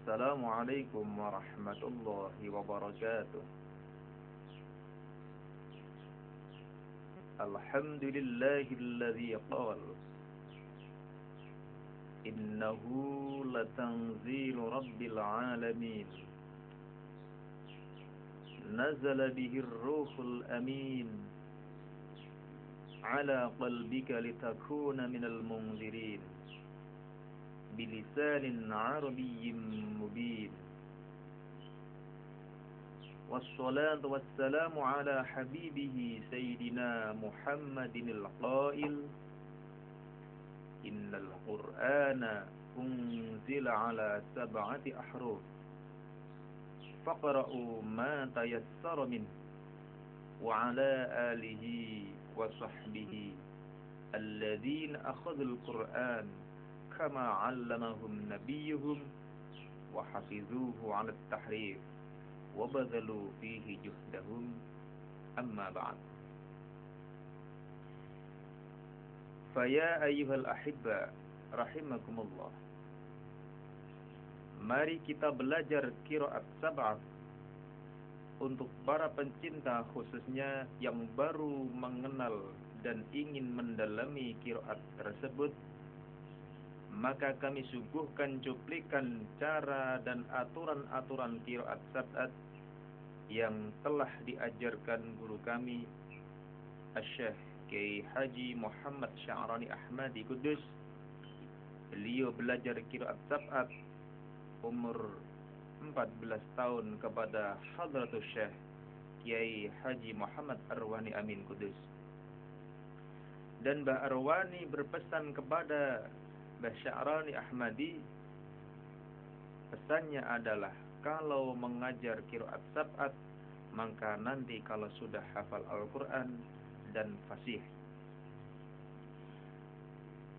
Assalamualaikum warahmatullahi wabarakatuh. Alhamdulillahilladzi qala innahu latanzilu rabbil alamin nazala bihir ruhul amin ala qalbika litakuna minal munzirin bilisanin arabiyyin mubin. Wassalatu wassalamu ala habibihi sayyidina Muhammadinil qail innal qur'ana unzila ala sab'ati ahruf faqra'u ma tayassara min wa ala alihi wa sahbihi alladhina akhadhul qur'an kama 'allamahum nabiyyuhum wa hafizuhu 'ala at-tahrif wa badhalu fihi juhdahum, amma ba'd. Faya ayyuhal ahibba rahimakumullah, mari kita belajar qiraat sab'ah untuk para pencinta khususnya yang baru mengenal dan ingin mendalami qiraat tersebut. Maka kami suguhkan cuplikan cara dan aturan-aturan qiraat sab'at yang telah diajarkan guru kami Asy-Syaikh Kiai Haji Muhammad Sya'rani Ahmadi Kudus. Beliau belajar qiraat sab'at umur 14 tahun kepada Hadratus Syekh Kiai Haji Muhammad Arwani Amin Kudus. Dan Mbah Arwani berpesan kepada Mbah Sya'rani Ahmadi, pesannya adalah kalau mengajar qiraat sab'at maka nanti kalau sudah hafal Al-Quran dan fasih.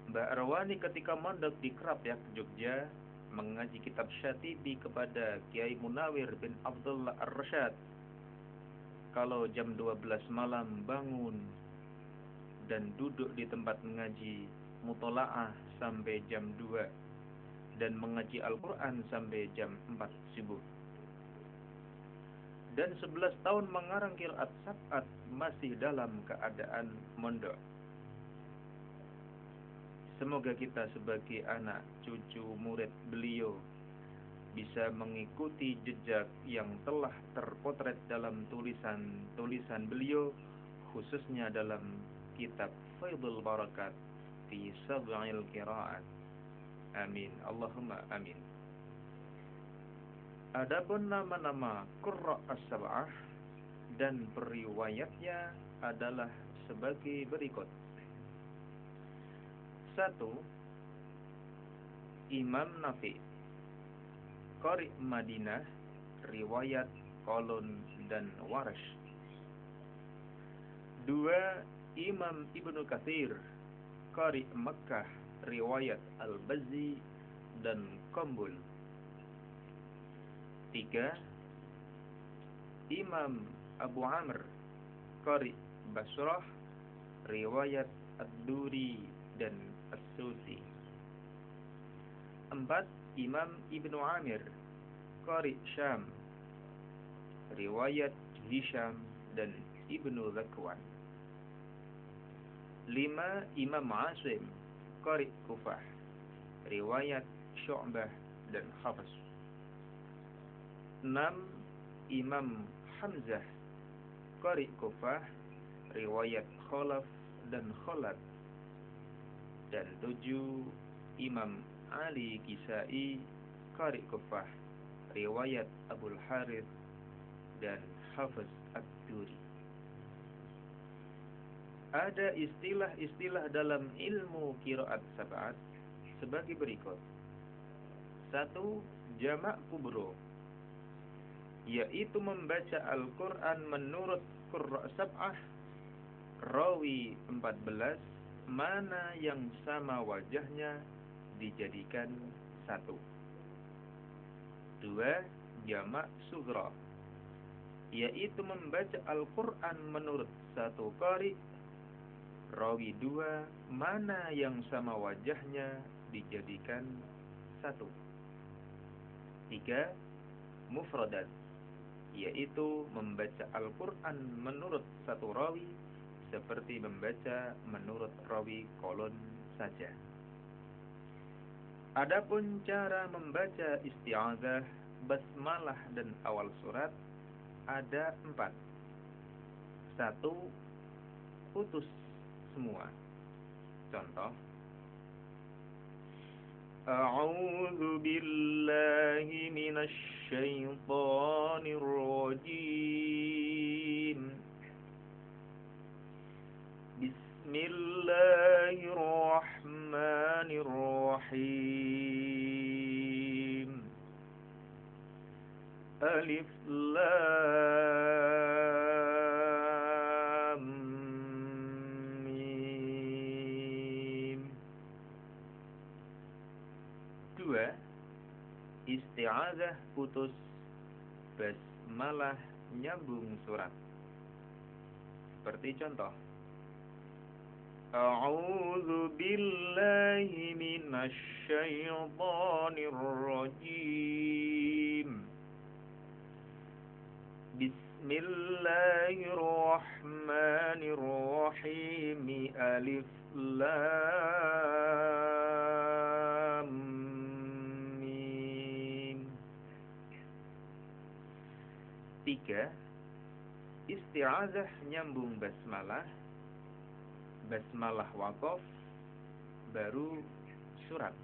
Mbah Arwani ketika mondok di Krapyak, Jogja, mengaji kitab Syatibi kepada Kiai Munawir bin Abdullah Ar-Rasyad. Kalau jam 12 malam bangun dan duduk di tempat mengaji mutola'ah sampai jam 2 dan mengaji Al-Quran sampai jam 4 subuh. Dan 11 tahun mengarang qiraat sab'at masih dalam keadaan mondok. Semoga kita sebagai anak cucu murid beliau bisa mengikuti jejak yang telah terpotret dalam tulisan-tulisan beliau, khususnya dalam kitab Faidul Barakat fi Sab'il Qiraat. Amin, Allahumma amin. Adapun nama-nama Qurra as-Sab'ah dan periwayatnya adalah sebagai berikut. 1. Imam Nafi, Qari Madinah, riwayat Qalun dan Warash. 2. Imam Ibnu Katsir, Qari Makkah, riwayat Al-Bazzi dan Qambul. 3. Imam Abu Amr, Qari Basrah, riwayat Ad-Duri dan As-Susi. 4. Imam Ibnu Amir, Qari Syam, riwayat Hisham dan Ibnu Zakwan. 5. Imam Asim, Qari Kufah, riwayat Syu'bah dan Hafs. 6. Imam Hamzah, Qari Kufah, riwayat Khalaf dan Khalad. Dan 7. Imam Ali Kisai, Qari Kufah, riwayat Abul Harith dan Hafiz Ad-Duri. Ada istilah-istilah dalam ilmu qiraat sab'at sebagai berikut. 1. Jamak kubro, yaitu membaca Al-Quran menurut Qurra sab'ah, rawi 14, mana yang sama wajahnya dijadikan 1. 2. Jamak sughra, yaitu membaca Al-Quran menurut satu qari, rawi 2, mana yang sama wajahnya dijadikan 1. 3. Mufradat, yaitu membaca Al-Quran menurut satu rawi seperti membaca menurut rawi kolon saja. Adapun cara membaca isti'adzah, basmalah dan awal surat ada 4. 1. Putus semua. Contoh: A'udzu billahi minasy syaithanir rajim. Bismillahirrahmanirrahim. Alif Lam Mim. 2. Isti'adzah putus, basmalah nyambung surat. Seperti contoh: A'udzu billahi minasy syaithanir rajim. Bismillahirrahmanirrahim. Alif Lam Mim. 3. Isti'adzah nyambung basmalah, basmalah waqaf, baru surat.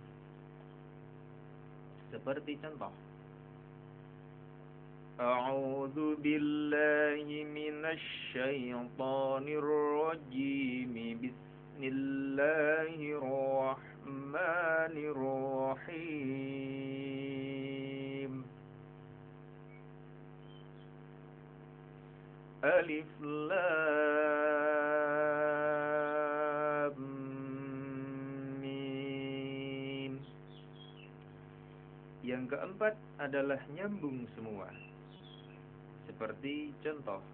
Seperti contoh: A'udzu billahi minasy syaithanir rajim. Bismillahirrahmanirrahim. Alif Lam Mim. Yang keempat adalah nyambung semua. Seperti contoh: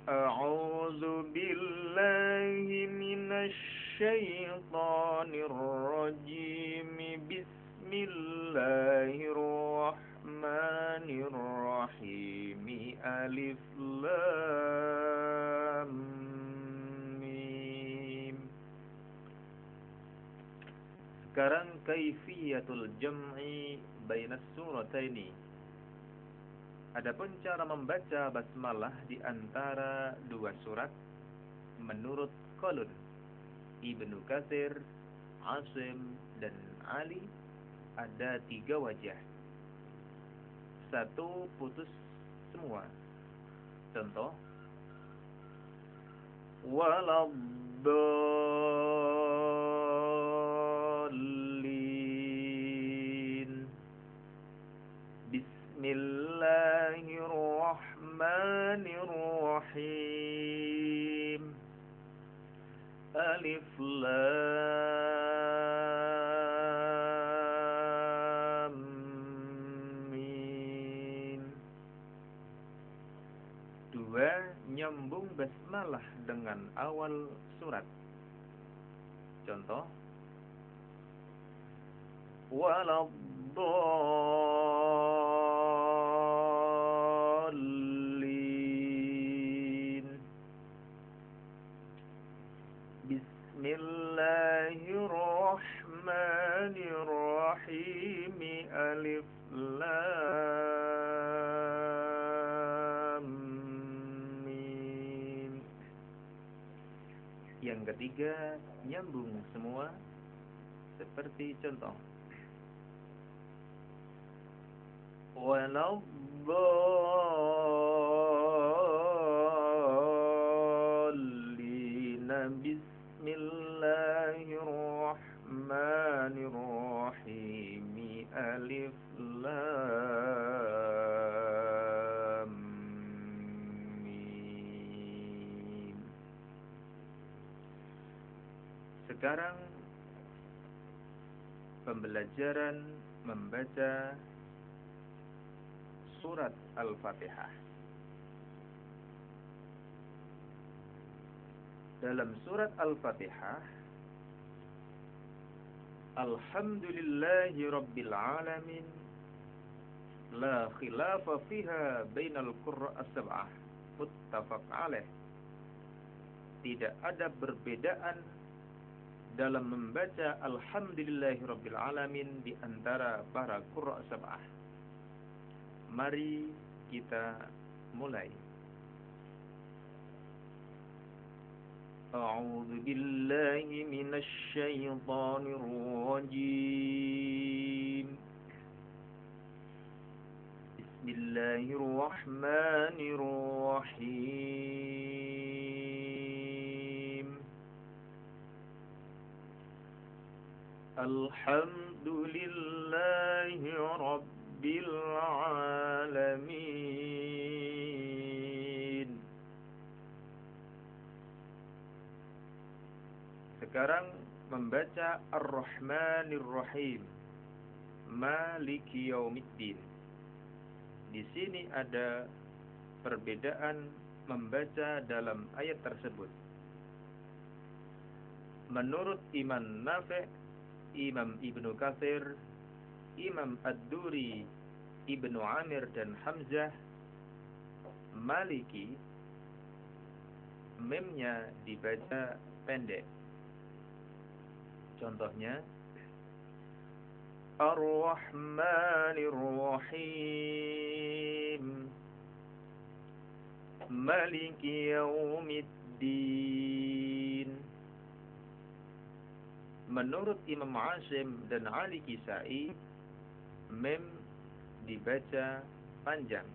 A'udzu billahi minasy syaithanir rajim. Bismillahirrahmanirrahim. Alif Lam Mim. Sekarang kaifiyatul jam'i bainas surataini. Adapun cara membaca basmalah di antara dua surat menurut Qalun, Ibnu Katsir, Asim dan Ali ada 3 wajah. 1. Putus semua. Contoh: Waladdallin. Bismillahirrahmanirrahim. Alif Lam Mim. 2. Nyambung basmalah dengan awal surat. Contoh: Waladdallin. Bismillahirrahmanirrahim. Alif Lam Mim. Yang ketiga, nyambung semua. Seperti contoh: Waladdallin. Bismillahirrahmanirrahim. Alif Lam Mim. Sekarang pembelajaran membaca surat Al-Fatihah. Dalam surat Al-Fatihah, Alhamdulillahi Rabbil Alamin la khilafa fiha bainal qurra as-sab'ah, muttafaq alaih. Tidak ada perbedaan dalam membaca alhamdulillahirabbil alamin di antara para qurra sab'ah. Mari kita mulai. A'udzu billahi minasy syaithanir rajim. Bismillahirrahmanirrahim. Alhamdulillahi rabbil alamin. Sekarang membaca Ar-Rahmanir Rahim, Maliki Yaumiddin. Di sini ada perbedaan membaca dalam ayat tersebut. Menurut Imam Nafi', Imam Ibnu Katsir, Imam Ad-Duri, Ibnu Amir dan Hamzah, Maliki memnya dibaca pendek. Contohnya Ar-Rahmanir Rahim, Maliki Yaumiddin. Menurut Imam Asim dan Ali Kisai, mem dibaca panjang.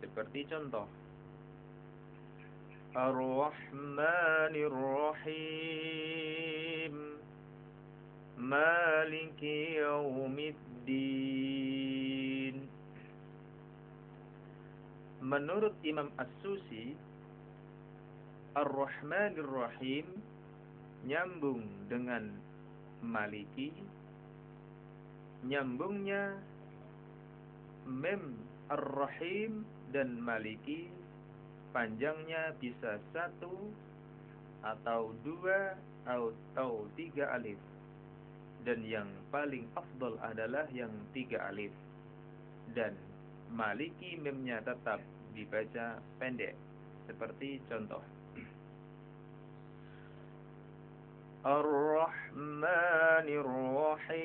Seperti contoh Ar-Rahmanir Rahim, Maliki Yaumiddin. Menurut Imam As-Susi, Ar-Rahmanir Rahim nyambung dengan Maliki. Nyambungnya mem Ar-Rahim dan Maliki, panjangnya bisa 1 atau 2 atau 3 alif. Dan yang paling afdal adalah yang 3 alif. Dan Maliki memnya tetap dibaca pendek. Seperti contoh Ar-Rahmanir Rahim,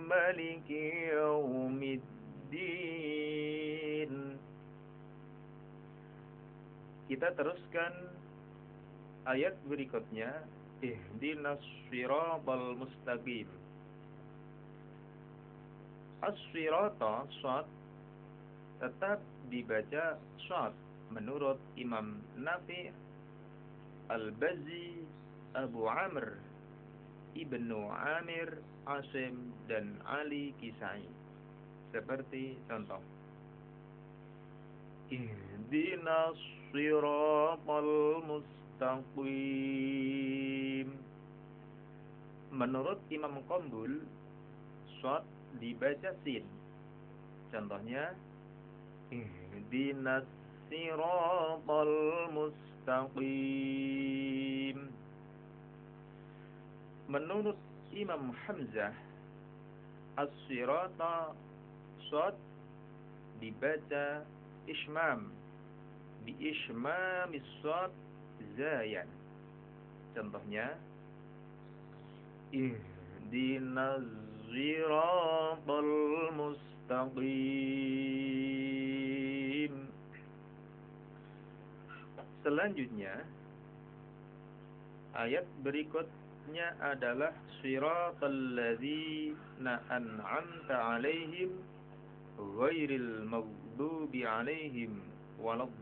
Maliki Yaumiddin. Kita teruskan ayat berikutnya, Ihdinas siratal mustaqim. As-sirata shad tetap dibaca shad menurut Imam Nafi', Al-Bazzi, Abu Amr, Ibnu Amir, Asim dan Ali Kisai. Seperti contoh Ihdinas siratal mustaqim. Menurut Imam Qambul, shad dibaca sin. Contohnya Ihdinas siratal mustaqim. Menurut Imam Hamzah, as-sirata shad dibaca ismam, bi ismamis shad zayan. Contohnya Ihdinas siratal mustaqim. Selanjutnya ayat berikutnya adalah siratal ladzina an'amta 'alaihim ghairil maghdubi 'alaihim waladdallin.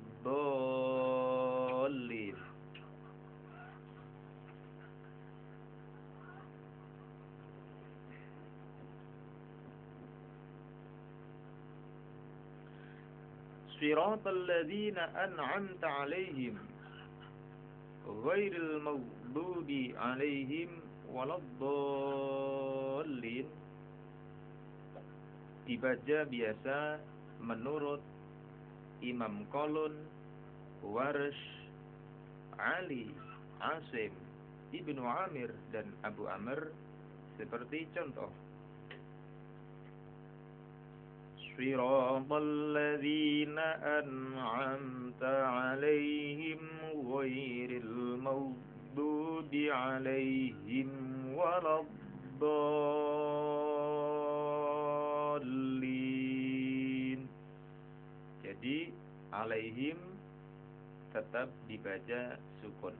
Siratal ladzina an'amta 'alaihim ghairil maghdubi 'alaihim waladdallin dibaca biasa menurut Imam Qalun, Warsh, Ali, Asim, Ibnu Amir dan Abu Amr seperti contoh صراط الذين أنعمت عليهم غير المغضوب عليهم ولا الضالين. Jadi alaihim tetap dibaca sukun.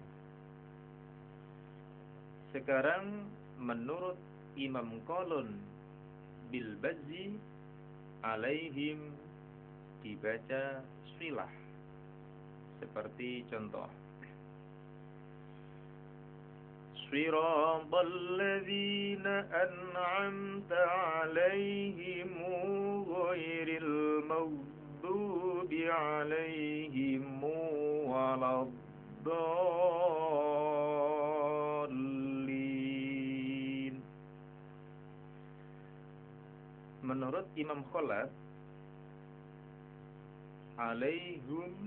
Sekarang menurut Imam Qalun bil Bazzi, alaihim dibaca silah. Seperti contoh صراط الذين أنعمت عليهم غير المغضوب عليهم ولا الضالين. Menurut Imam Khalaf, alaihum.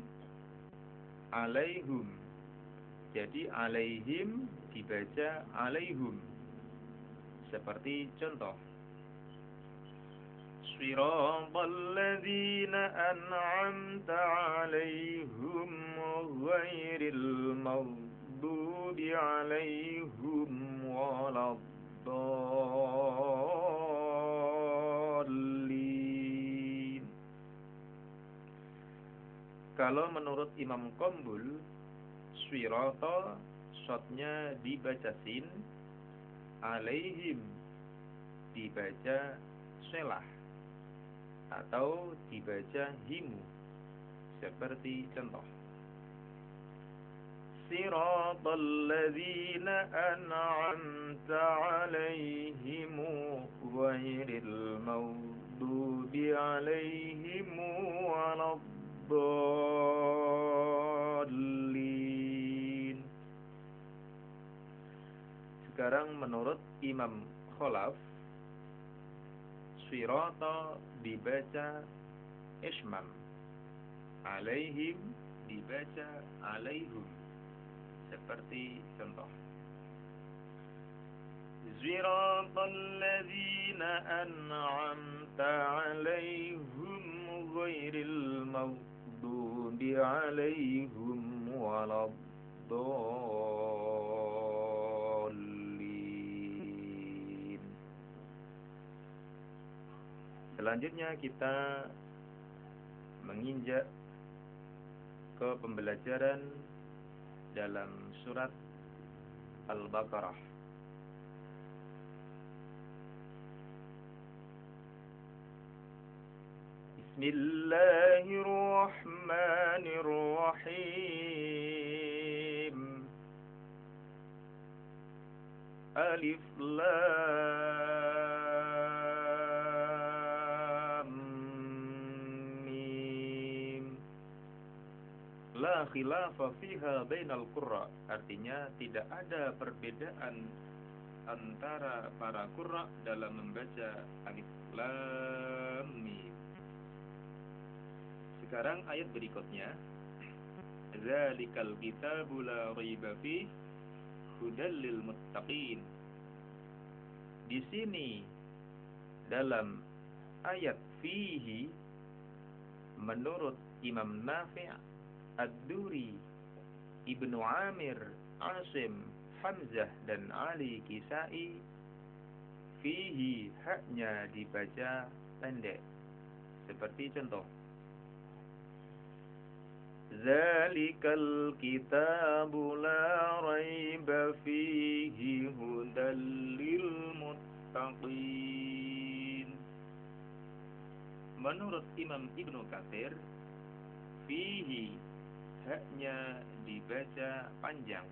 Jadi alaihim dibaca alaihum. Seperti contoh Shiratal ladzina an'amta alaihim ghairil maghdubi alaihim waladdallin. Kalau menurut Imam Qambul, Swirata shotnya dibaca sin, alaihim dibaca selah atau dibaca himu. Seperti contoh Siratal ladzina an'amta alaihim ghairil maghdubi alaihim waladdallin. Sekarang menurut Imam Khalaf, Sirata dibaca ismam, alaihim dibaca alaihum. Seperti contoh Siratal ladzina an'amta alaihim ghairil maghdubi alaihim waladdallin. Selanjutnya kita menginjak ke pembelajaran dalam surat Al-Baqarah. Bismillahirrahmanirrahim. Alif Lam Mim. La khilafa fiha bainal qurra. Artinya tidak ada perbedaan antara para qurra dalam membaca Alif Lam Mim. Sekarang ayat berikutnya, Dzalikal kitabu la raiba fihi hudal lil muttaqin. Di sini dalam ayat fihi, menurut Imam Nafi', Ad-Duri, Ibnu Amir, Asim, Hamzah dan Ali Kisai, fihi haknya dibaca pendek. Seperti contoh Zalikal kitabu la raiba fihi hudal lil muttaqin. Menurut Imam Ibnu Katsir, fihi haknya dibaca panjang.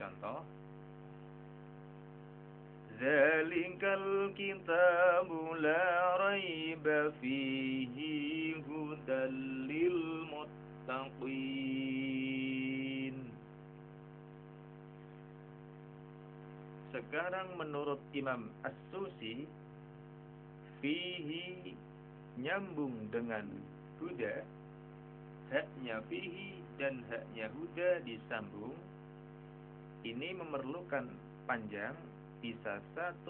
Contoh Zalikal kitabu la raiba fihi hudal lil muttaqin. Sekarang menurut Imam As-Susi, fihi nyambung dengan huda, haknya fihi dan haknya huda disambung, ini memerlukan panjang, bisa 1,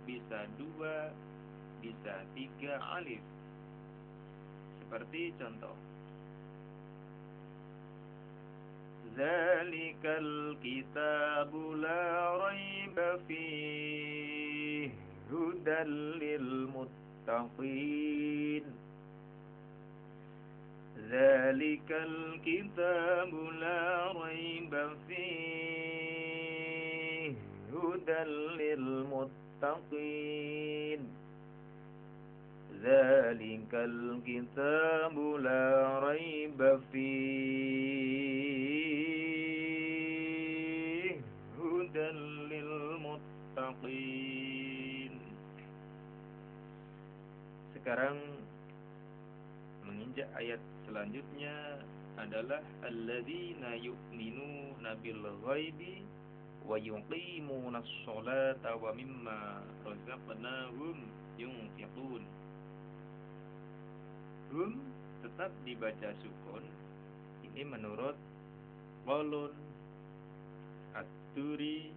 bisa 2, bisa 3 alif. Seperti contoh, Zalikal kitabu la raiba fihi hudal lil muttaqin. Zalikal kitabu la raiba fihi hudal lil muttaqin. Zalikal kitabu la raiba fihi hudal lil muttaqin. Sekarang menginjak ayat selanjutnya adalah alladzina yu'minuna bil ghaibi wa yuqimunas sholata wa mimma razaqnahum yunfiqun. Hum tetap dibaca sukun. Ini menurut Qalun, At-Turi,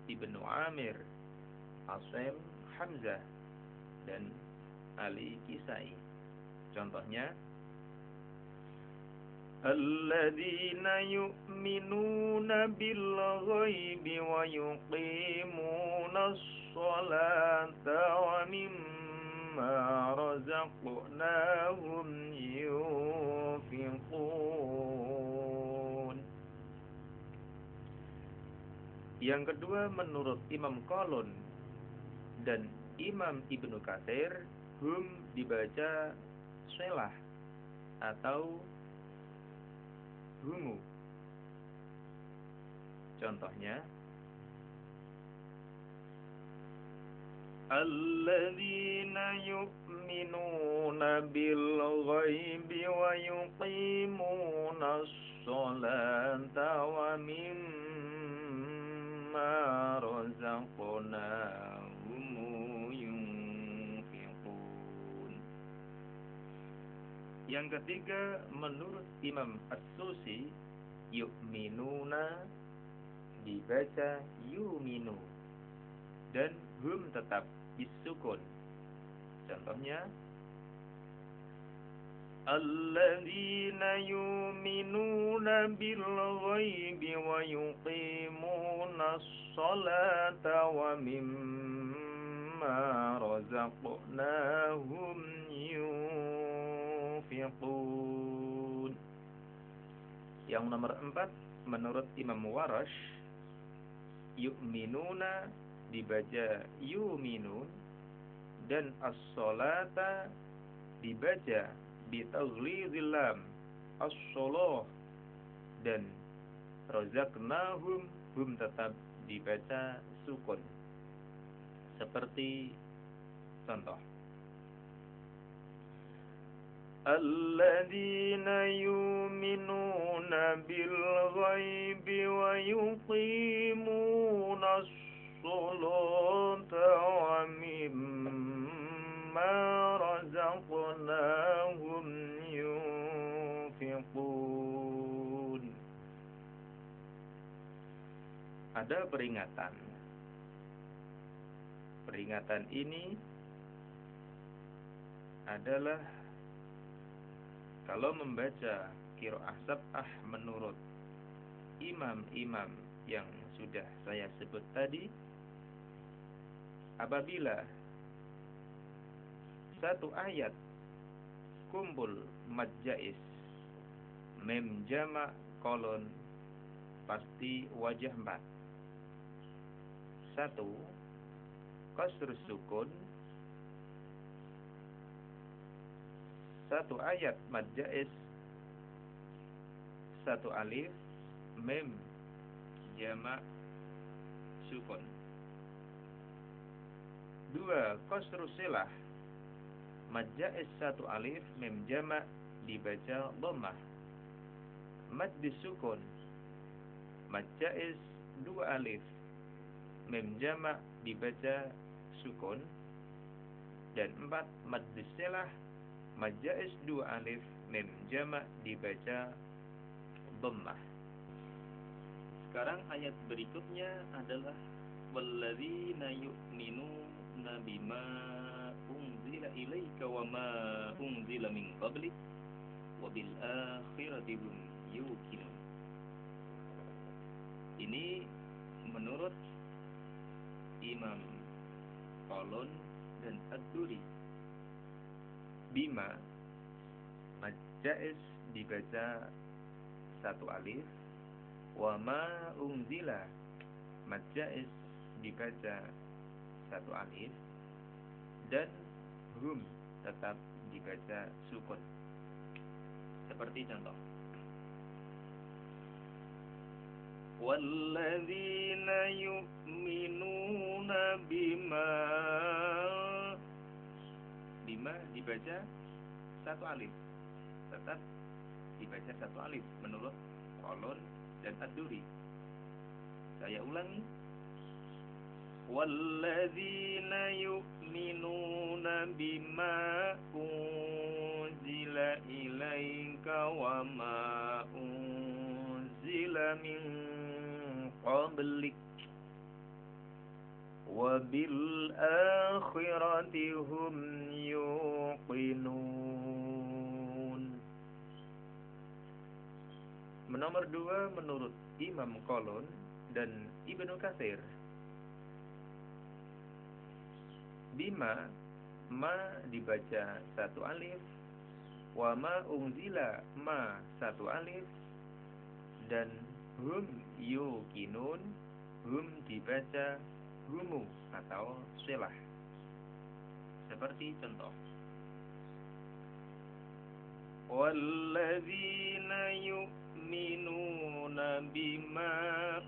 Ibnu Amir, Asim, Hamzah, dan Ali Kisai. Contohnya, alladzina yu'minuna bil ghaibi wa yuqimunas sholata wa mimma razaqnahum yunfiqun. Yang kedua menurut Imam Qalun dan Imam Ibnu Katsir, hum dibaca shelah atau humu. Contohnya, alladzina yu'minuna bil ghaibi wa yuqimunas sholata wa mimma razaqnahum yunfiqun. Yang ketiga menurut Imam As-Susi, yu'minuna dibaca yuminu dan hum tetap disukun. Contohnya, alladzina yu'minuna bil ghaibi wa yuqimunas sholata wa mimma razaqnahum yunfiqun. Yang nomor 4 menurut Imam Warash, yu'minuna dibaca yuminun dan as-sholata dibaca bitaghlidil lam as-sholah dan razaqnahum hum tetap dibaca sukun. Seperti contoh, alladzina yu'minuna bil ghaibi wa yuqimunas sholata wa mimma razaqnahum yunfiqun. Ada peringatan. Peringatan ini adalah kalau membaca qiraah sab'ah menurut imam-imam yang sudah saya sebut tadi, apabila satu ayat kumpul mad jaiz, mem jama' kolon, pasti wajah 4. 1. Qasr sukun. 1 ayat mad jaiz, 1 alif, mem jama' sukun. 2. Qasr silah, mad jaiz 1 alif, mem jama' dibaca dhammah. Mad disukun, mad jaiz 2 alif, mem jama' dibaca sukun. Dan 4. Mad silah, mad jaiz 2 alif, mem jama' dibaca dhammah. Sekarang ayat berikutnya adalah walladzina yu'minuna bima unzila ilaika wa ma unzila min qablik wa bil akhirati hum yuqinun. Ini menurut Imam Qalun dan Ad-Duri. Bima majais dibaca satu alif, wa ma unzila majais dibaca satu alif, dan hum tetap dibaca sukun. Seperti contoh, walladzina yu'minuna bima dibaca satu alif, tetap dibaca satu alif menurut Qalun dan Ad-Duri. Saya ulangi, walladzina yu'minuna bima unzila ilaika wa ma unzila min qablik wa bil akhirati hum yuqinun. Nomor 2 menurut Imam Qalun dan Ibnu Katsir. Bima ma dibaca satu alif, wa ma unzila ma satu alif, dan hum yuqinun hum dibaca humu atau silah. Seperti contoh, walladzina yu'minuna bima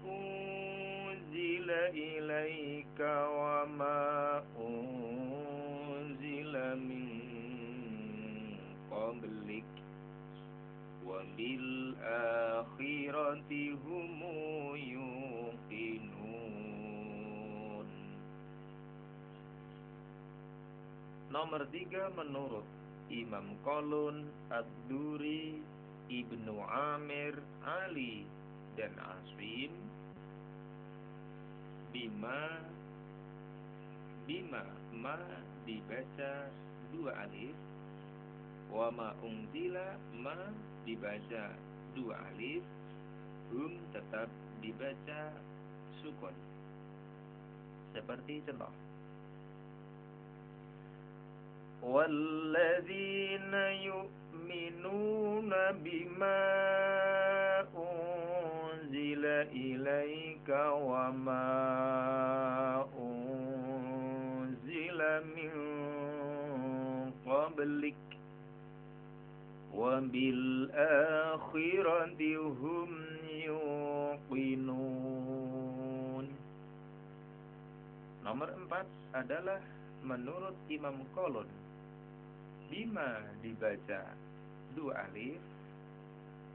unzila ilaika wa ma unzila min qablik wa bil akhirati hum yuqinun. Nomor 3 menurut Imam Qalun, Ad-Duri, Ibnu Amir, Ali, dan Asim. Bima ma dibaca dua alif, wa ma unzila ma dibaca dua alif, hum tetap dibaca sukun. Seperti contoh, walladzina yu'minuna bima unzila ilaika wa ma unzila min qablik wa bil akhirati hum yuqinun. Nomor 4 adalah menurut Imam Qalun. Bima dibaca dua alif,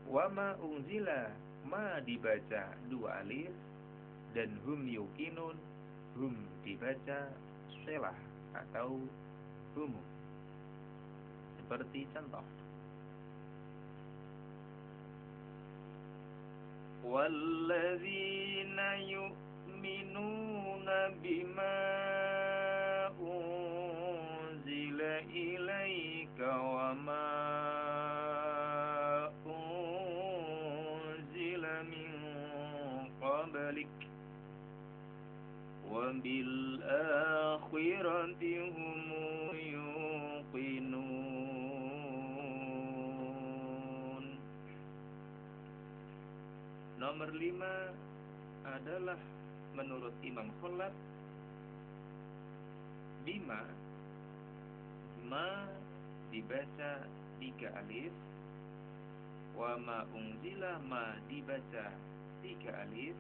wa ma unzila ma dibaca dua alif, dan hum yuqinun hum dibaca selah atau humu. Seperti contoh, walladzina yu'minuna bima unzila ilaika wa ma unzila min qablik wa bil akhirati hum yuqinun. Nomor 5 adalah menurut Imam Khalaf. Bima ma dibaca 3 alif, wa ma unzila ma dibaca 3 alif,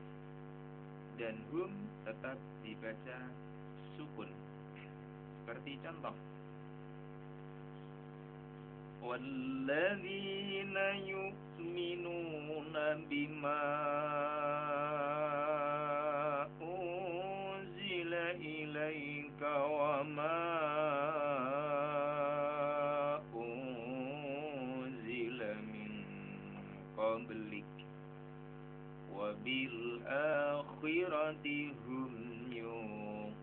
dan hum tetap dibaca sukun. Seperti contoh, walladzina yu'minuna bima unzila ilaika wa ma unzila min qablik wa وبالآخرة هم يوقنون.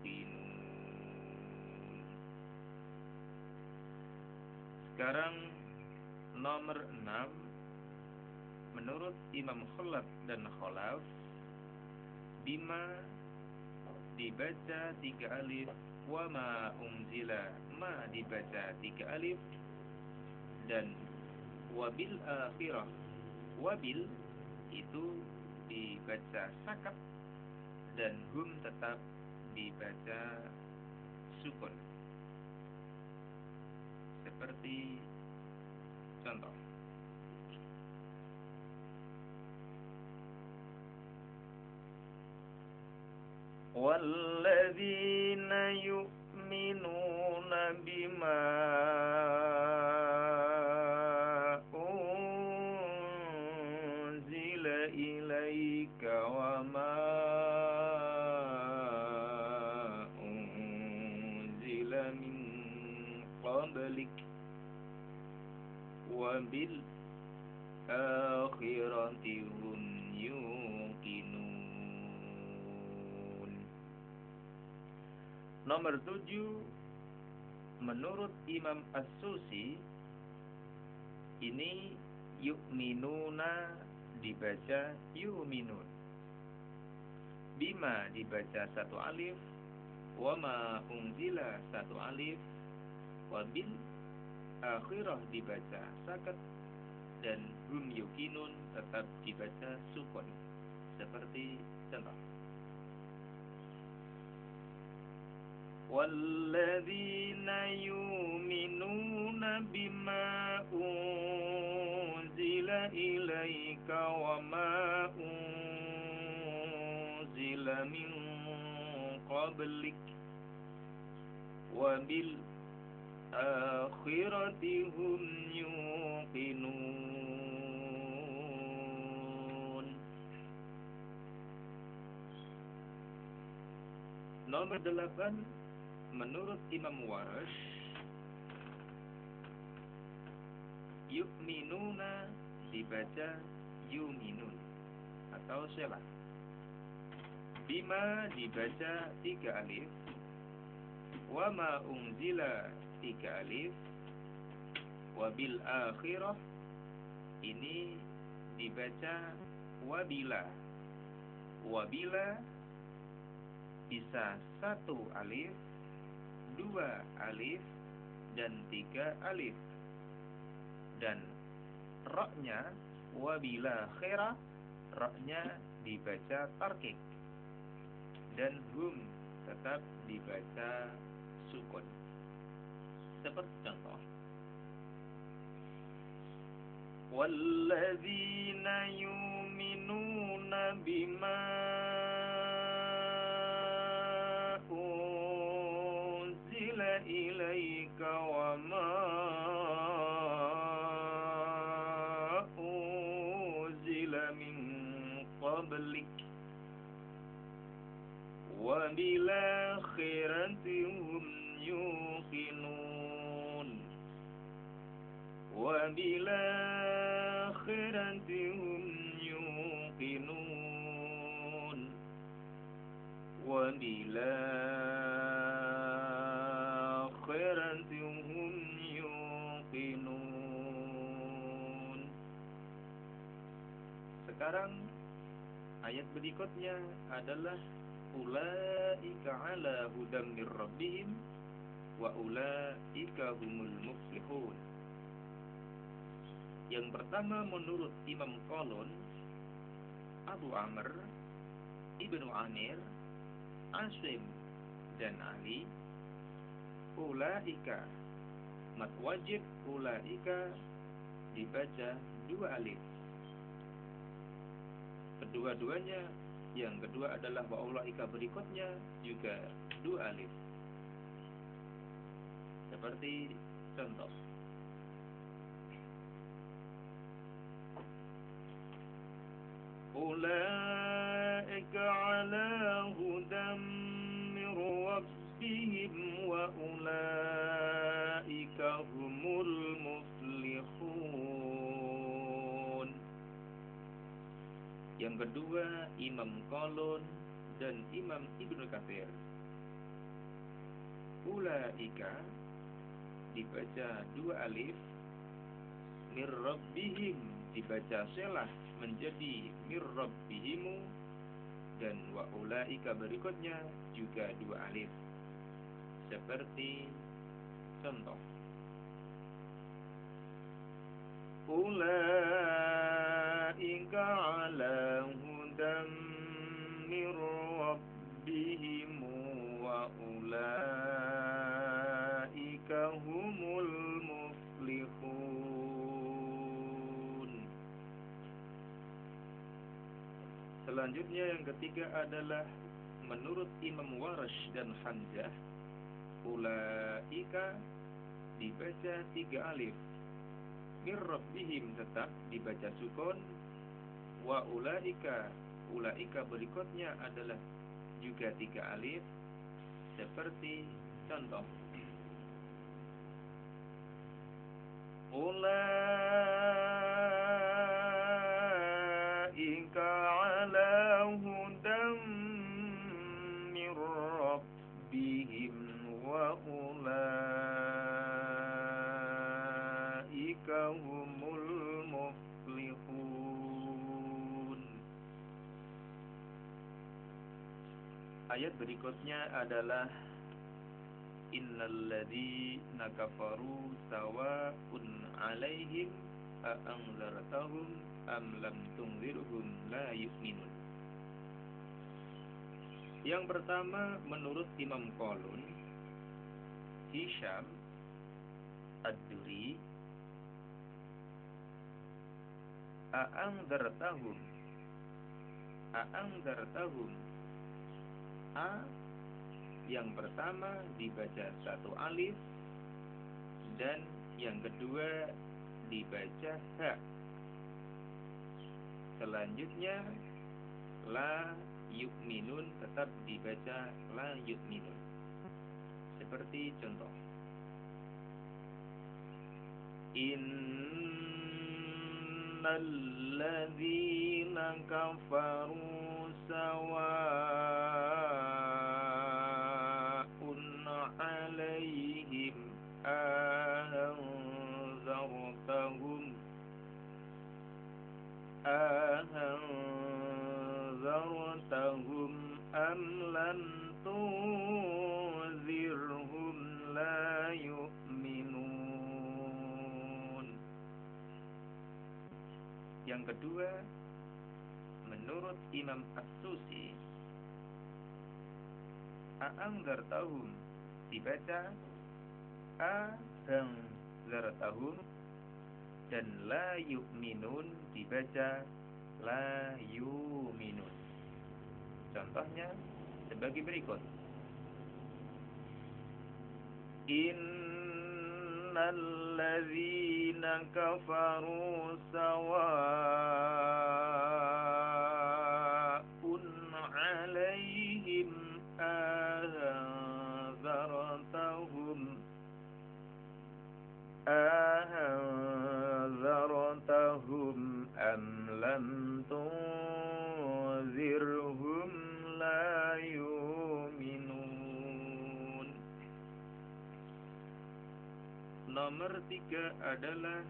Sekarang nomor 6, menurut Imam Khalaf dan Khalaf, bima dibaca 3 alif, wa ma unzila ma dibaca 3 alif, dan wabil akhirah, wabil itu dibaca sakat, dan hum tetap dibaca sukun. Seperti contoh, walladzina yu'minuna bima unzila ilaika wa ma unzila min qablik wa bil akhirati hum yuqinun. Nomor 7, menurut Imam As-Susi, ini yu'minuna dibaca yu'minun, bima dibaca 1 alif, wa ma unzila 1 alif, wa bil akhirah dibaca sakat, dan hum yuqinun tetap dibaca sukun. Seperti contoh, walladzina yu'minuna bima unzila ilaika wa ma unzila min qablik wa bil akhirati hum yuqinun. Nomor 8, menurut Imam Warash, yu'minuna dibaca yu'minun atau shelah, bima dibaca 3 alif, wa ma unzila 3 alif, wa bil akhirah ini dibaca wabila. Wabila bisa 1 alif, 2 alif, dan 3 alif. Dan ra'nya wabila khira, ra'nya dibaca tarkik, dan hum tetap dibaca sukun. Seperti contoh, walladzina yu'minuna bima unzila ilaika wa ma unzila min qablik wa bil akhirati hum yuqinun. Wa bil akhirati hum yuqinun. Wa bil akhirati hum yuqinun. Sekarang ayat berikutnya adalah ulaika ala hudam mir rabbihim wa ulaika humul muflihun. Yang pertama menurut Imam Qalun, Abu Amr, Ibnu Amir, Asim, dan Ali, ulaika, mat wajib ulaika dibaca 2 alif. Kedua-duanya, yang kedua adalah wa ulaika berikutnya juga 2 alif. Seperti contoh, ulaika ala hudam mir rabbihim wa ulaika humul muflihun. Yang kedua Imam Qalun dan Imam Ibnu Katsir. Ulaika dibaca 2 alif, mir rabbihim dibaca selah menjadi mir rabbihimu, dan wa ulaika berikutnya juga 2 alif. Seperti contoh ulaika ala hudam mir rabbihim wa ulaika humul muflihun. Selanjutnya yang ketiga adalah menurut Imam Warash dan Hamzah, ulaika dibaca 3 alif, mir rabbihim tetap dibaca sukun, wa ulaika berikutnya adalah juga 3 alif. Seperti contoh ulaika ala hudam mir rabbihim wa ulaika humul muflihun. Ayat berikutnya adalah innalladzina kafaru sawa'un 'alaihim a anzartahum am lam tunzirhum la yu'minun. Yang pertama menurut Imam Qalun, Hisham, Ad-Duri, a anzartahum a yang pertama dibaca 1 alif dan yang kedua dibaca ha. Selanjutnya la yu'minun tetap dibaca la yu'minun. Seperti contoh innalladzina kafaru sawa'un 'alaihim ahanzartahum am lam tunzirhum la yu'minun. Yang kedua menurut Imam As-Susi, a'anzartahum dibaca ahanzartahum dan la yu'minun dibaca la yu'minun. Contohnya sebagai berikut. Innalladzina kafaru sawa'un 'alaihim ahanzartahum am lam tunzirhum la yu'minun. Nomor 3 adalah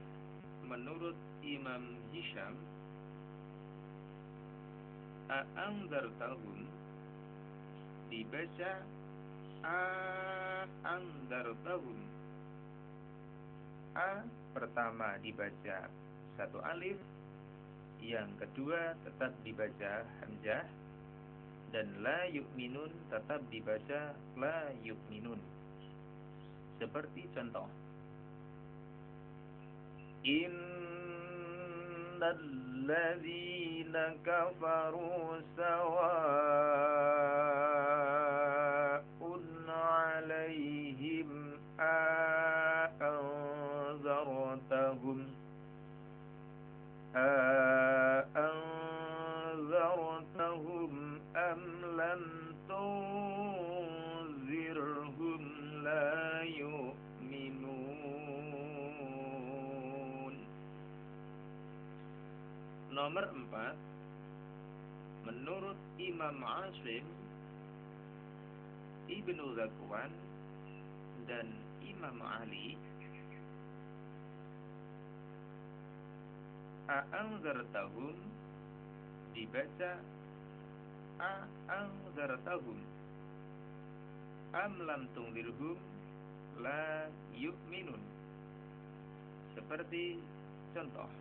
menurut Imam Hisham, a'anzartahum dibaca a'anzartahum. A pertama dibaca 1 alif, yang kedua tetap dibaca hamzah, dan la yu'minun tetap dibaca la yu'minun. Seperti contoh innalladzina kafaru sawa'un 'alaihim أأنذرتهم أم لم تنذرهم لا يؤمنون. Nomor 4 menurut Imam Asim Ibnu Zakwan dan Imam Ali, a'anzartahum dibaca a'anzartahum, am lam tunzirhum la yu'minun. Seperti contoh,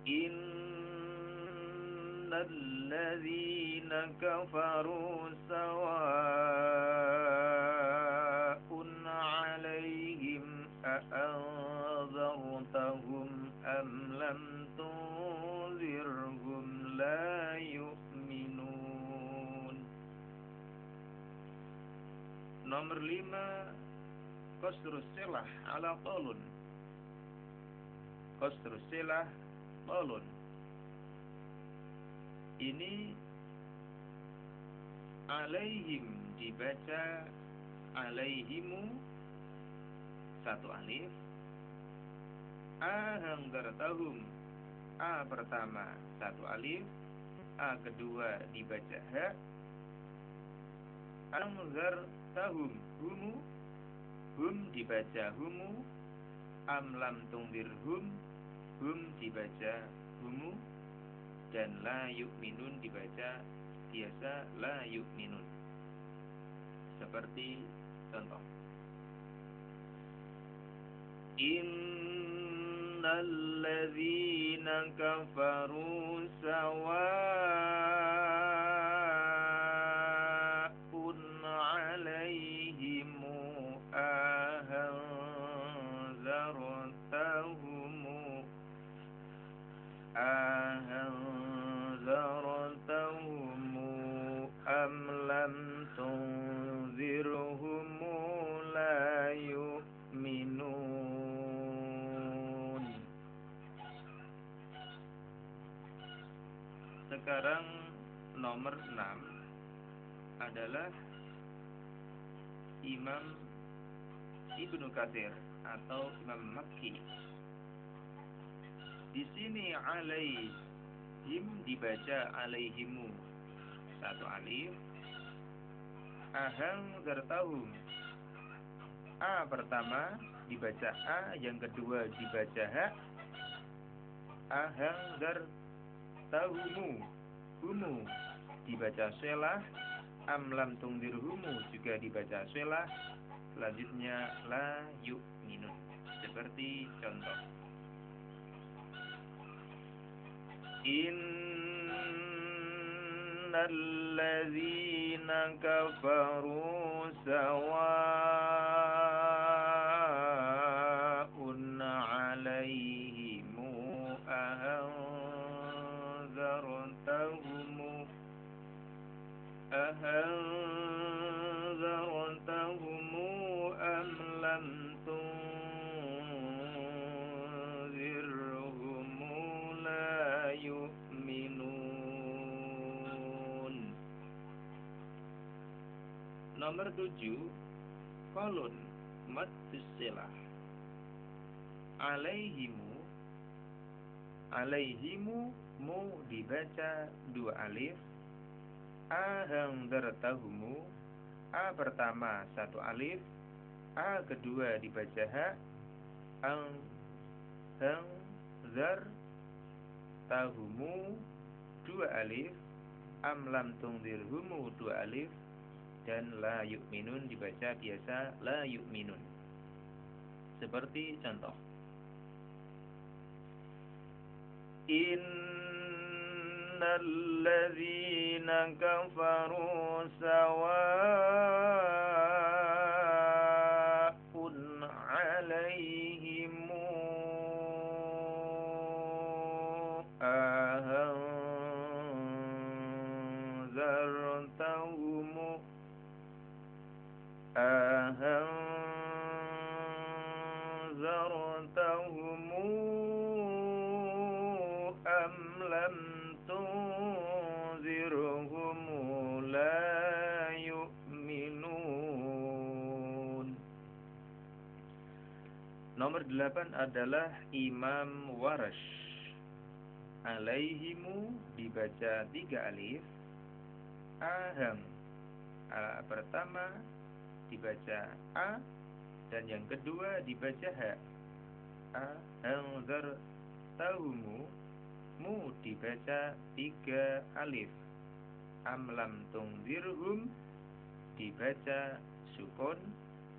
innal ladzina kafaru sawa'un 'alaihim a'anzartahum am lam tunzirhum la yu'minun. Nomor 5, qasrus silah ala qalun. Qasrus silah qalun. Ini alaihim dibaca alaihimu satu alif, ahanggartahum a pertama satu alif, a kedua dibaca ha, angzartahum humu, hum dibaca humu, am lam tunzirhum, hum dibaca humu, dan la yu'minun dibaca biasa la yu'minun. Seperti contoh, innal ladzina kafaru sawa'un 'alaihim ahanzartahum am lam tunzirhum la yu'minun. Sekarang nomor 6 adalah Imam Ibnu Katsir atau Imam Makki. Di sini alaihim dibaca alaihimu satu alif, ahangzartahum a pertama dibaca a, yang kedua dibaca ha, ahangzartahumu humu dibaca selah, am lam tunzirhumu juga dibaca selah, selanjutnya la yu'minun. Seperti contoh, innal ladzina kafaru sawa'un 'alaihim ahanzartahum am lam tunzirhum la yu'minun. Nomor 7, qalun maddus silah. Alaihimu mu dibaca dua alif, ahangzartahumu a pertama satu alif, a kedua dibaca ha, ahangzartahumu dua alif, am lam tunzirhumu dua alif, dan la yu'minun dibaca biasa la yu'minun. Seperti contoh, innal ladzina kafaru sawa'un 'alaihim ahanzartahum am lam tunzirhum la yu'minun. Nomor 8 adalah Imam Warash. Alaihimu dibaca 3 alif. Ahang pertama dibaca a, dan yang kedua dibaca ha. Ahangzartahumu, mu dibaca 3 alif. Am lam tungzirhum dibaca sukun,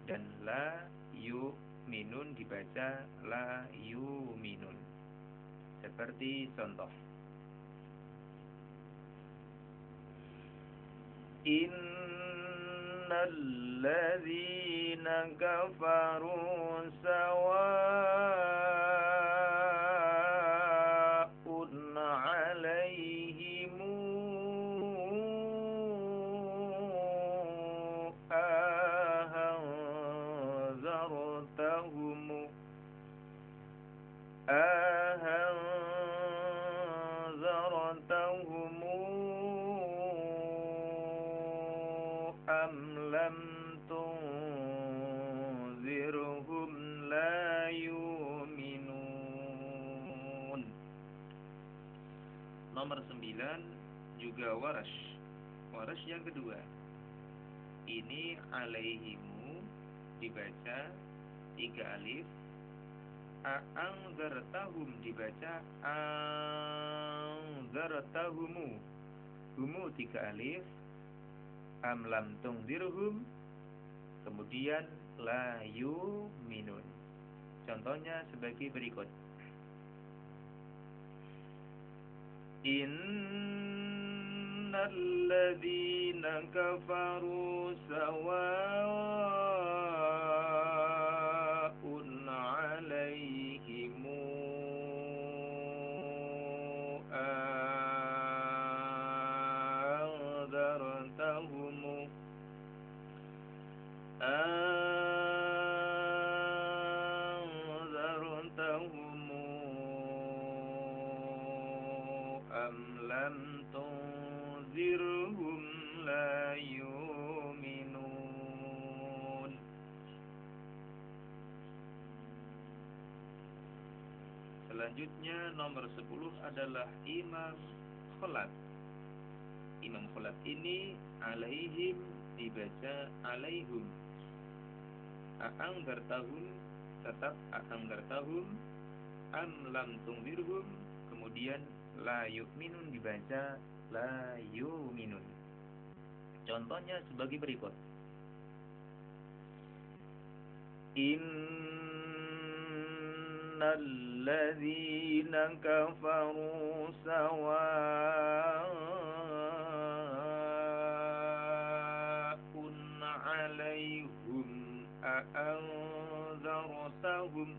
dan la yu'minun dibaca la yu'minun. Seperti contoh, innal ladzina kafaru sawa'un 'alaihim أأنذرتهم أم لم تنذرهم لا يؤمنون. Nomor 9 juga Warash yang kedua. Ini alaihimu dibaca 3 alif. A'angzartahum dibaca anzartahumu, humu 3 alif. Am lam tungzirhum, kemudian la yu'minun. Contohnya sebagai berikut. Innal ladzina kafaru sawa'un 'alaihim أنذرتهم أم لم تنذرهم لا يؤمنون. Selanjutnya nomor 10 adalah Imam Khalaf. Imam Khalaf ini alaihim dibaca alaihum. A'angzartahum tetap a'angzartahum. Am lam tungzirhum, kemudian la yu'minun dibaca la yu'minun. Contohnya sebagai berikut. Innal ladzina kafaru sawa'un 'alaihim أأنذرتهم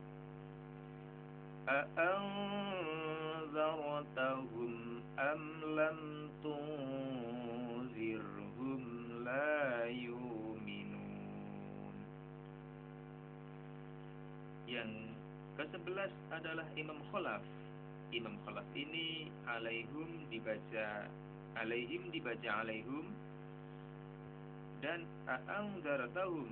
أم لم تنذرهم لا يؤمنون. Yang ke-11 adalah Imam Khalaf. Imam Khalaf ini alaihim dibaca alaihum, dan a'angzartahum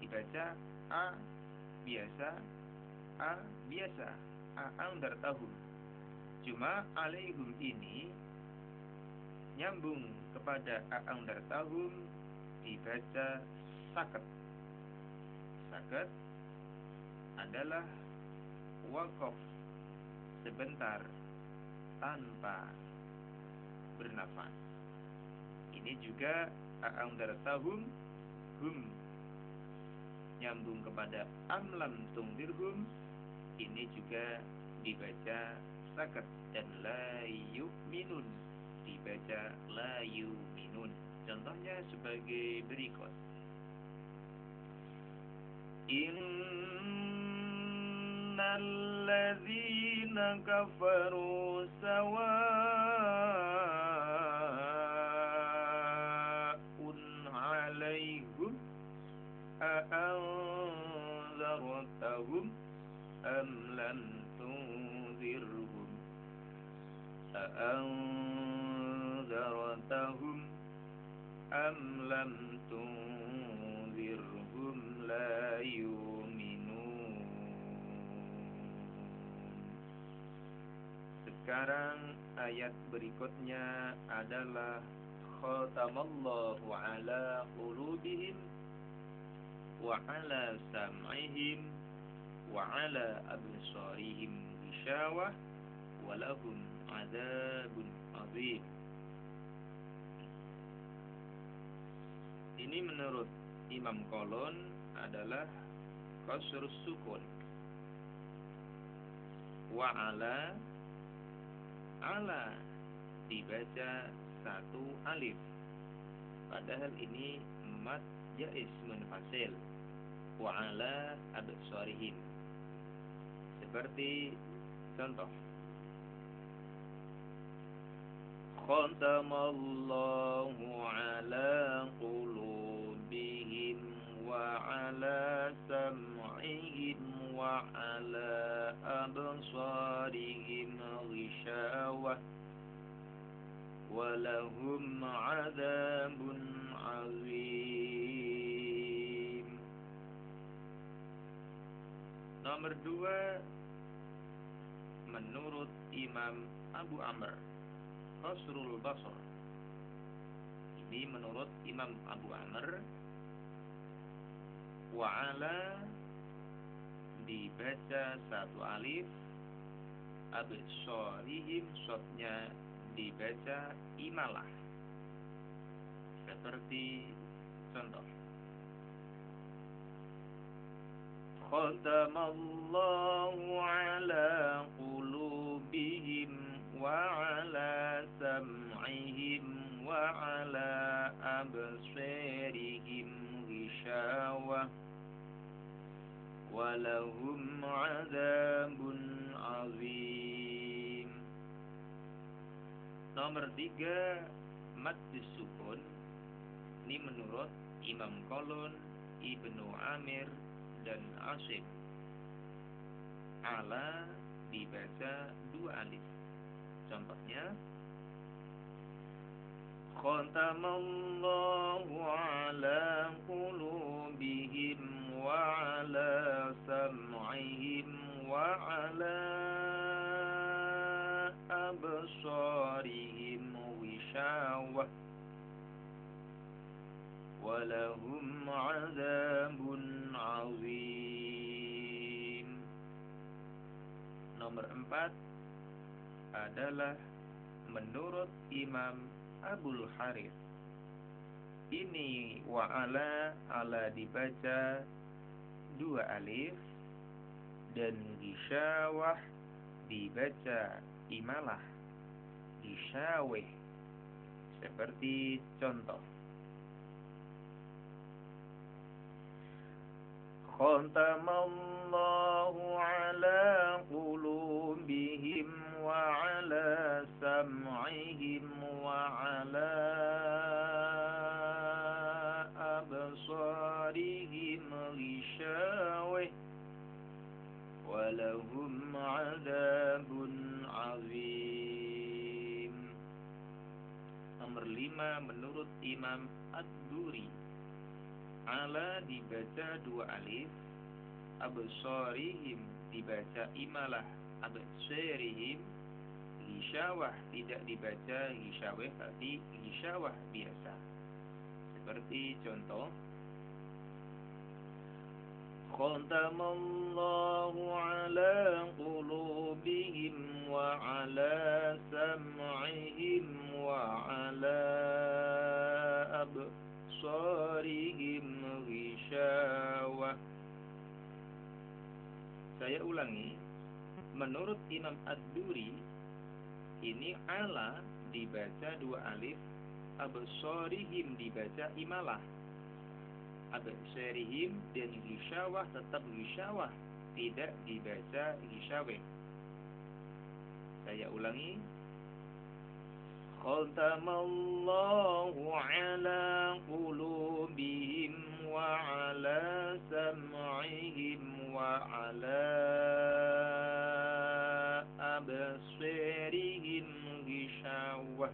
dibaca a biasa a'angzartahum. Cuma alaihum ini nyambung kepada a'angzartahum dibaca sakat. Sakat adalah wakaf sebentar tanpa bernafas. Ini juga a'angzartahum, hum nyambung kepada amlam tungdirhum, ini juga dibaca sakat, dan la yu'minun dibaca la yu'minun. Contohnya sebagai berikut. Innal ladzina kafaru sawa'un 'alaihim أأنذرتهم أم لم تنذرهم أأنذرتهم أم لم تنذرهم لا يؤمنون. Sekarang ayat berikutnya adalah khatamallahu ala qulubihim wa ala sam'ihim wa ala absarihim ghishawah wa lahum adzabun adzim. Ini menurut Imam Qalun adalah qasrus sukun. Wa ala dibaca satu alif, padahal ini mad jaiz munfasil. Wa ala absarihim, seperti contoh khatamallahu ala qulubihim wa ala sam'ihim wa ala absarihim ghishawah wa lahum adzabun azim. Nomor 2 menurut Imam Abu Amr Qasrul Basr. Ini menurut Imam Abu Amr, wa ala dibaca satu alif, absarihim shotnya dibaca imalah, seperti contoh khatamallahu ala qulubihim wa ala sam'ihim wa ala absarihim ghishawah wa lahum adzabun azim. Nomor 3 mad sukun. Ini menurut Imam Qalun, Ibnu Amir dan Asim. Ala dibaca dua alif. Contohnya khatamallahu ala qulubihim wa ala sam'ihim wa ala absarihim ghishawah wa lahum adzabun azim. Nomor 4 adalah menurut Imam Abul Harith. Ini wa ala dibaca dua alif dan ghishawah dibaca imalah, ghishaweh, seperti contoh khatamallahu ala qulubihim wa ala sam'ihim wa ala absarihim ghishawah wa lahum adzabun azim. Nomor 5 menurut Imam Ad-Duri. Ala dibaca dua alif, absarihim dibaca imalah, absarihim, ghishawah tidak dibaca ghishawah tapi ghishawah biasa, seperti contoh khatamallahu ala qulubihim wa ala sam'ihim wa ala absarihim ghishawah. Saya ulangi, menurut Imam Ad-Duri ini ala dibaca dua alif, absarihim dibaca imalah, absarihim dan ghishawah tetap ghishawah, tidak dibaca ghishawah. Saya ulangi, khatamallahu ala qulubihim wa ala sam'ihim wa ala absarihim ghishawah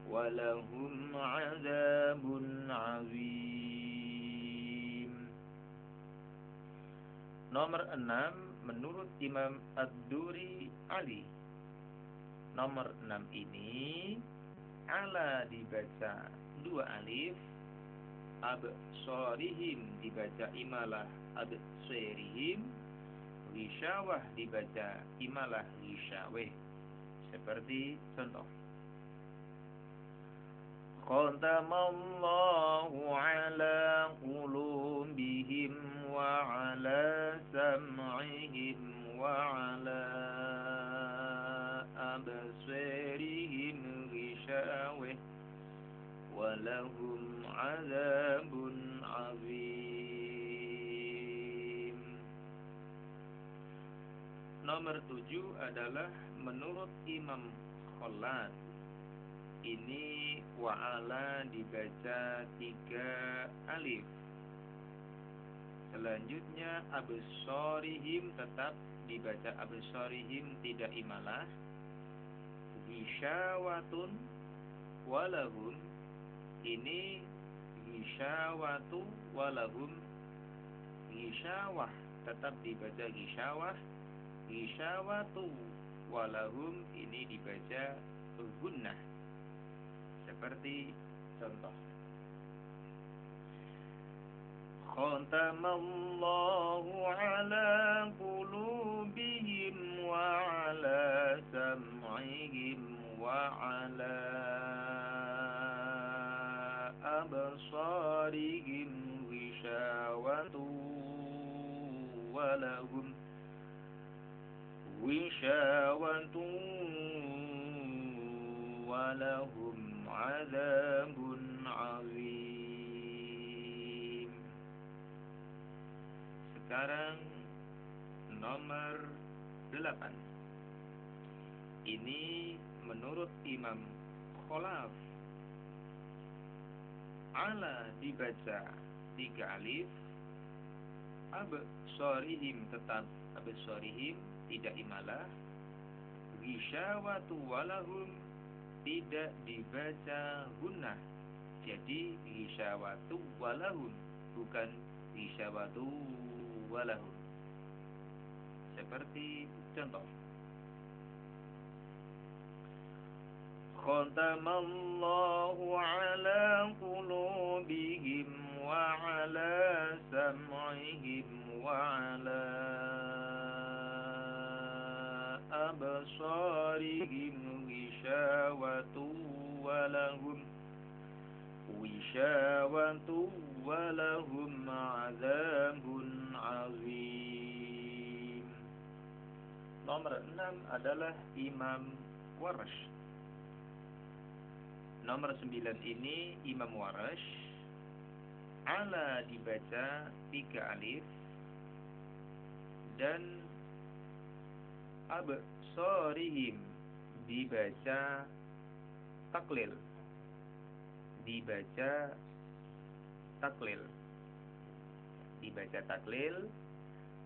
wa lahum adzabun azim. Nomor 6 menurut Imam Ad-Duri Ali. nomor 6 ini ala dibaca 2 alif, absorihim dibaca imalah absorihim, ghisyawah dibaca imalah ghisyaweh. Seperti contoh, khatamallahu ala qulubihim wa ala sam'ihim wa ala absarihim ghishawah wa lahum azabun azim. Nomor 7 adalah menurut Imam Khalad. Ini wa'ala dibaca 3 alif. Selanjutnya absorihim tetap dibaca absorihim, tidak imalah. Ghisyawatun walahum, ini ghisyawatu walahum, ghisyawah tetap dibaca ghisyawah. Ghisyawatu walahum ini dibaca gunnah. Seperti contoh, khatamallahu ala qulubihim wa ala sam'ihim wa ala absarihim ghishawatu walahum azabun azim. Sekarang nomor 8. Ini menurut Imam Khalaf. Ala dibaca 3 alif, absorihim tetap absorihim, tidak imalah. Ghisyawatu walahum tidak dibaca gunnah. Jadi ghisyawatu walahum, bukan ghisyawatu walahum. Seperti contoh, khatamallahu ala qulubihim wa ala sam'ihim wa ala absarihim ghishawatu walahum azabun azim. Nomor 6 adalah Imam Warsh. Nomor 9 ini Imam Warsh. Ala dibaca 3 alif dan absorihim dibaca taklil. Dibaca taklil.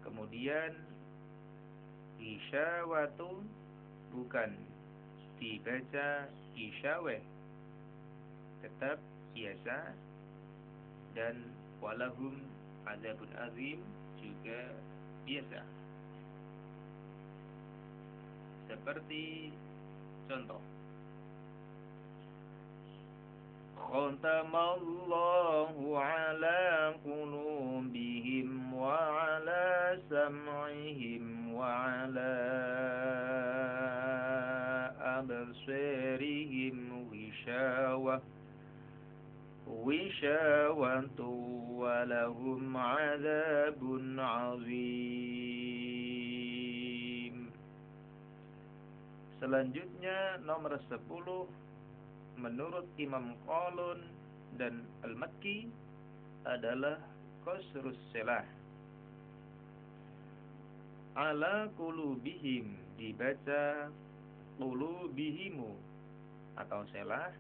Kemudian isyawatu bukan dibaca isyaweh, tetap biasa. Dan walahum azabun azim juga biasa. Seperti contoh, khatamallahu ala qulubihim wa ala sam'ihim wa ala absarihim ghishawatu wa lahum azabun azim. Selanjutnya nomor 10 menurut Imam Qalun dan Al-Makki adalah qasrus selah. Ala qulubihim dibaca qulubihimu atau selah.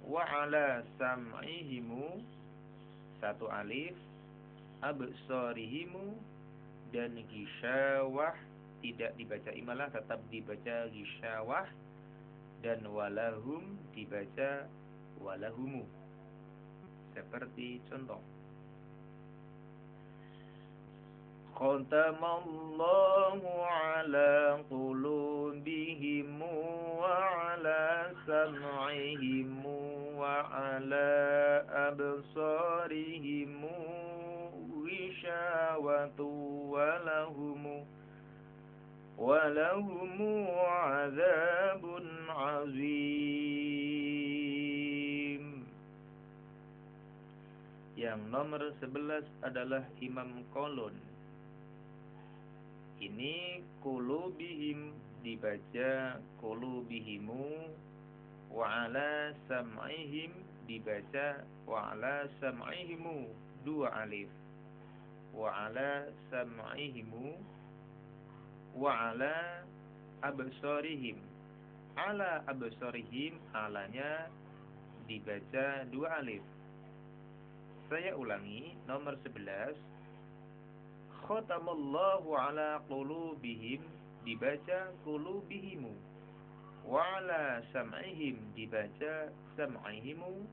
Wa ala sam'ihimu 1 alif, absarihimu dan ghisyawah tidak dibaca imalah, tetap dibaca ghisyawah. Dan walahum dibaca walahumu. Seperti contoh, khatamallahu ala qulubihim wa وعلى سمعهم وعلى أبصارهم غشاوة ولهم عذاب عظيم. Yang nomor 11 adalah Imam Qalun. Ini qulubihim dibaca qulubihimu, wa ala sam'ihim dibaca wa ala sam'ihimu, dua alif. Wa ala sam'ihimu wa ala absarihim. Ala absarihim, alanya dibaca dua alif. Saya ulangi, nomor 11. Khatamallahu ala qulubihim dibaca qulubihimu, wa ala sam'ihim dibaca sam'ihimu,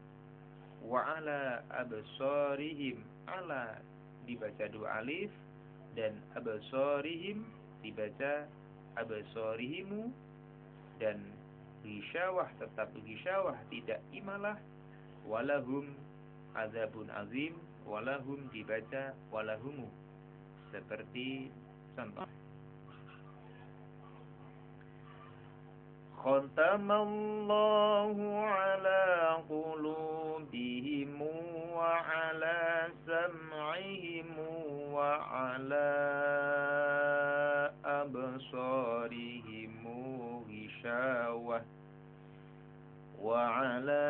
wa ala absarihim, ala dibaca dua alif, dan absarihim dibaca absarihimu, dan ghisyawah tetap ghisyawah, tidak imalah. Walahum azabun azim, walahum dibaca walahumu, seperti contoh. Khatamallahu ala qulubihim wa ala sam'ihim wa ala absarihim ghishawah wa ala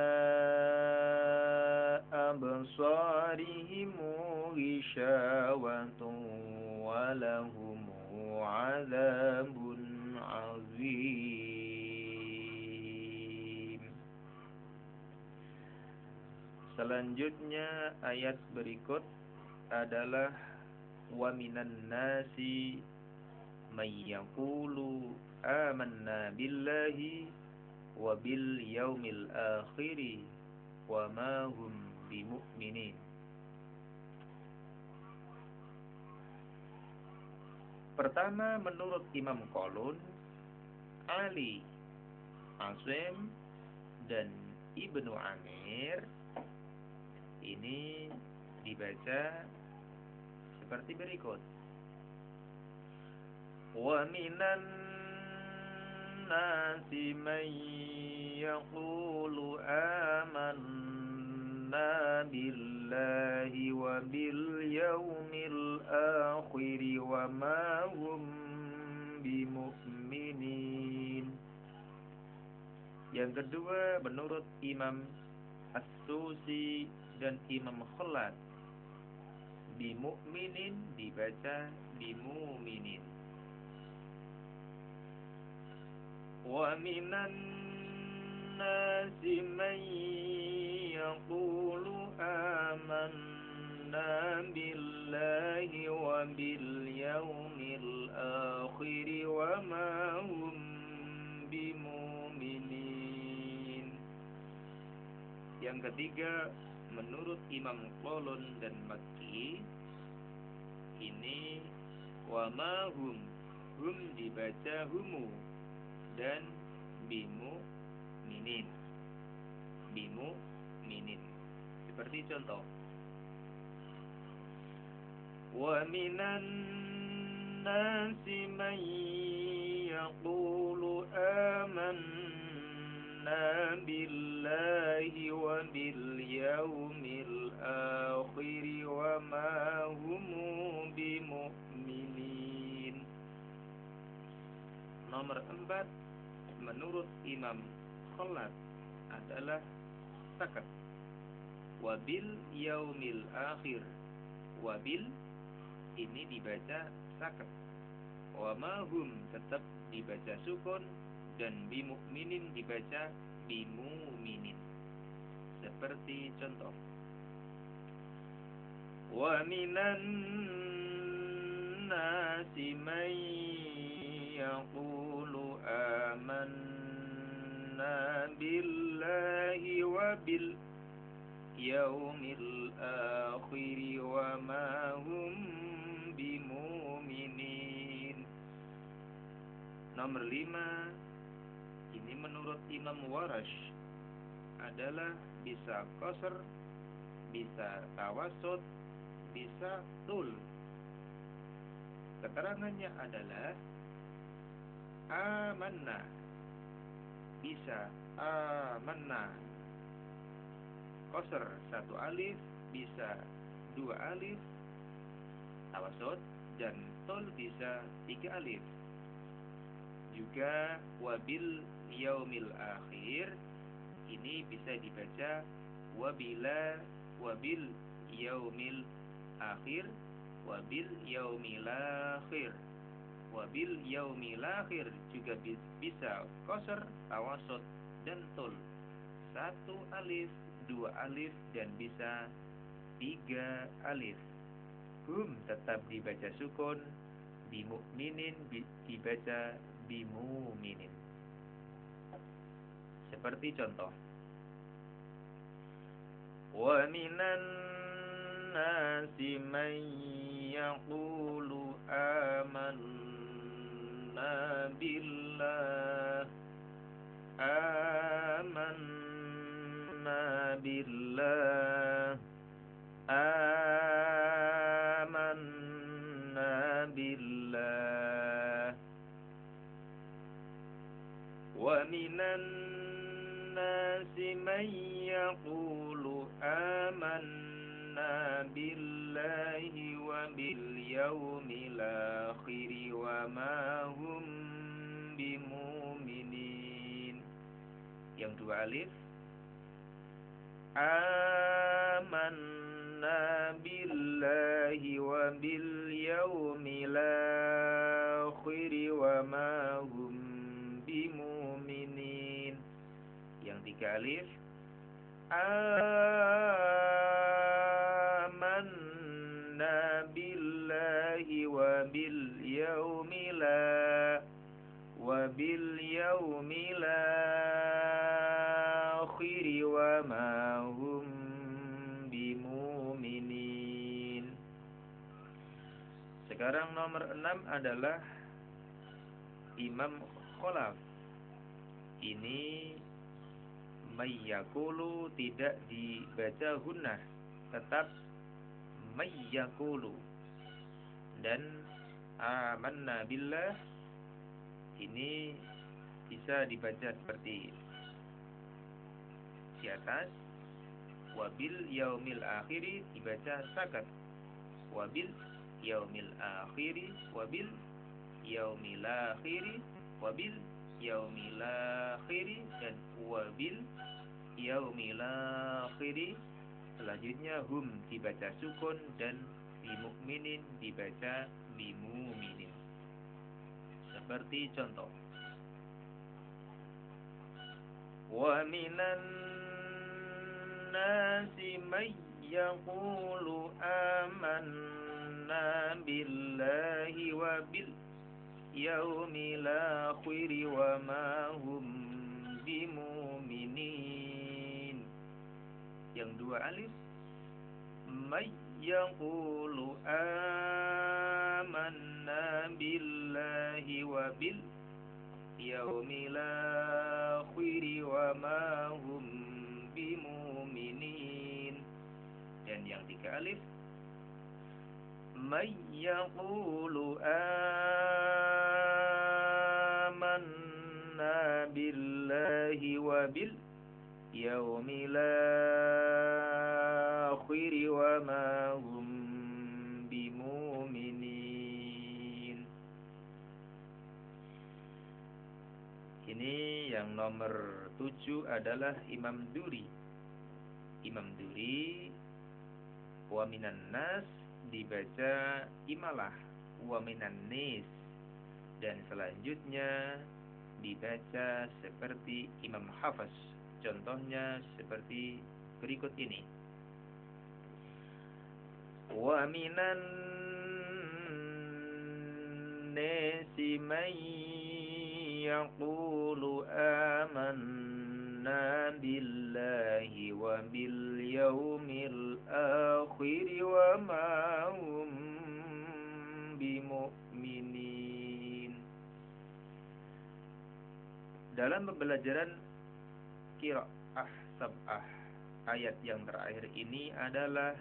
absarihim ghishawatun wa lahum adzabun azim. Selanjutnya ayat berikut adalah wa minan nasi may yaqulu amanna billahi wa bil yaumil akhiri wa ma hum bimu'minin. Pertama, menurut Imam Qalun, Ali, Asim, dan Ibnu Amir, ini dibaca seperti berikut. Wa minan nasi man yaqulu amanna billahi wa bil yaumil akhir wa ma hum bimu'minin. Yang kedua, menurut Imam As-Susi dan Imam Khalad, bimu'minin dibaca bimu'minin. Wa minan nasi man yaqulu amanna billahi wa bil yaumil akhir wa ma hum bimu'minin. Yang ketiga, menurut Imam Qalun dan Makki, ini wa ma hum dibaca humu, dan bimu'minin seperti contoh. Wa minan nasi man yaqulu amanna billahi wa bil yaumil akhir wa ma hum bimu'minin. Nomor 4, menurut Imam Khalad adalah sakat. Wabil yaumil akhir, wabil ini dibaca sakat. Wa mahum tetap dibaca sukun, dan bimu'minin dibaca bimu'minin, seperti contoh. Wa minan nasi man yaqulu amanna billahi wa bil yaumil akhir wa ma hum bimu'minin. Nomor 5, ini ini menurut Imam Warash adalah bisa qasr, bisa tawasud, bisa tul. Keterangannya adalah amanna, bisa amanna qasr 1 alif, bisa 2 alif tawasud, dan tul bisa 3 alif. Juga wabil yaumil akhir ini bisa dibaca wabil yaumil akhir, wabil yaumil akhir. Wabil yaumil akhir juga bisa qasr, tawasud, dan tul. 1 alif, 2 alif, dan bisa 3 alif. Hum tetap dibaca sukun, bimu'minin dibaca bimuminin. Seperti contoh, wa minan nasi man yaqulu amanna billah, amanna billah, amanna billah. Wa minan nasi man yaqulu amanna billahi wa bil yaumil akhir wa ma hum bimu'minin. Yang 2 alif, amanna billahi wa bil yaumil akhir wa ma hum bimu'minin. Yang 3 alif, amanna billahi wa bil yaumil akhir wa ma hum bimu'minin. Sekarang nomor 6 adalah Imam Khalaf. Ini mayyakulu tidak dibaca gunnah, tetap mayyakulu. Dan amanna billah ini bisa dibaca seperti di atas. Wabil yaumil akhiri dibaca sakat. Wabil yaumil akhiri, wabil yaumil akhiri, wabil yaumil akhiri, dan wabil yaumil akhiri. Selanjutnya hum dibaca sukun dan bimu'minin dibaca bimuminin. Seperti contoh, wa minan nasi may yaqulu amanna billahi wa bil yaumil akhir wa ma hum bimu'minin. Yang 2 alif, may yaqulu amanna billahi wa bil yaumil akhir wa ma hum bimu'minin. Dan yang 3 alif, may yaqulu amanna billahi wa bil yaumil akhir wa ma hum bimu'minin. Ini yang nomor 7 adalah Imam Duri. Imam Duri, wa minan nas dibaca imalah, wa minan nis, dan selanjutnya dibaca seperti Imam Hafs. Contohnya seperti berikut ini, wa minan nasi man yaqulu amanna billahi wa bil yaumil akhir wa ma hum bimu'minin. Dalam pembelajaran qiraah sab'ah, ayat yang terakhir ini adalah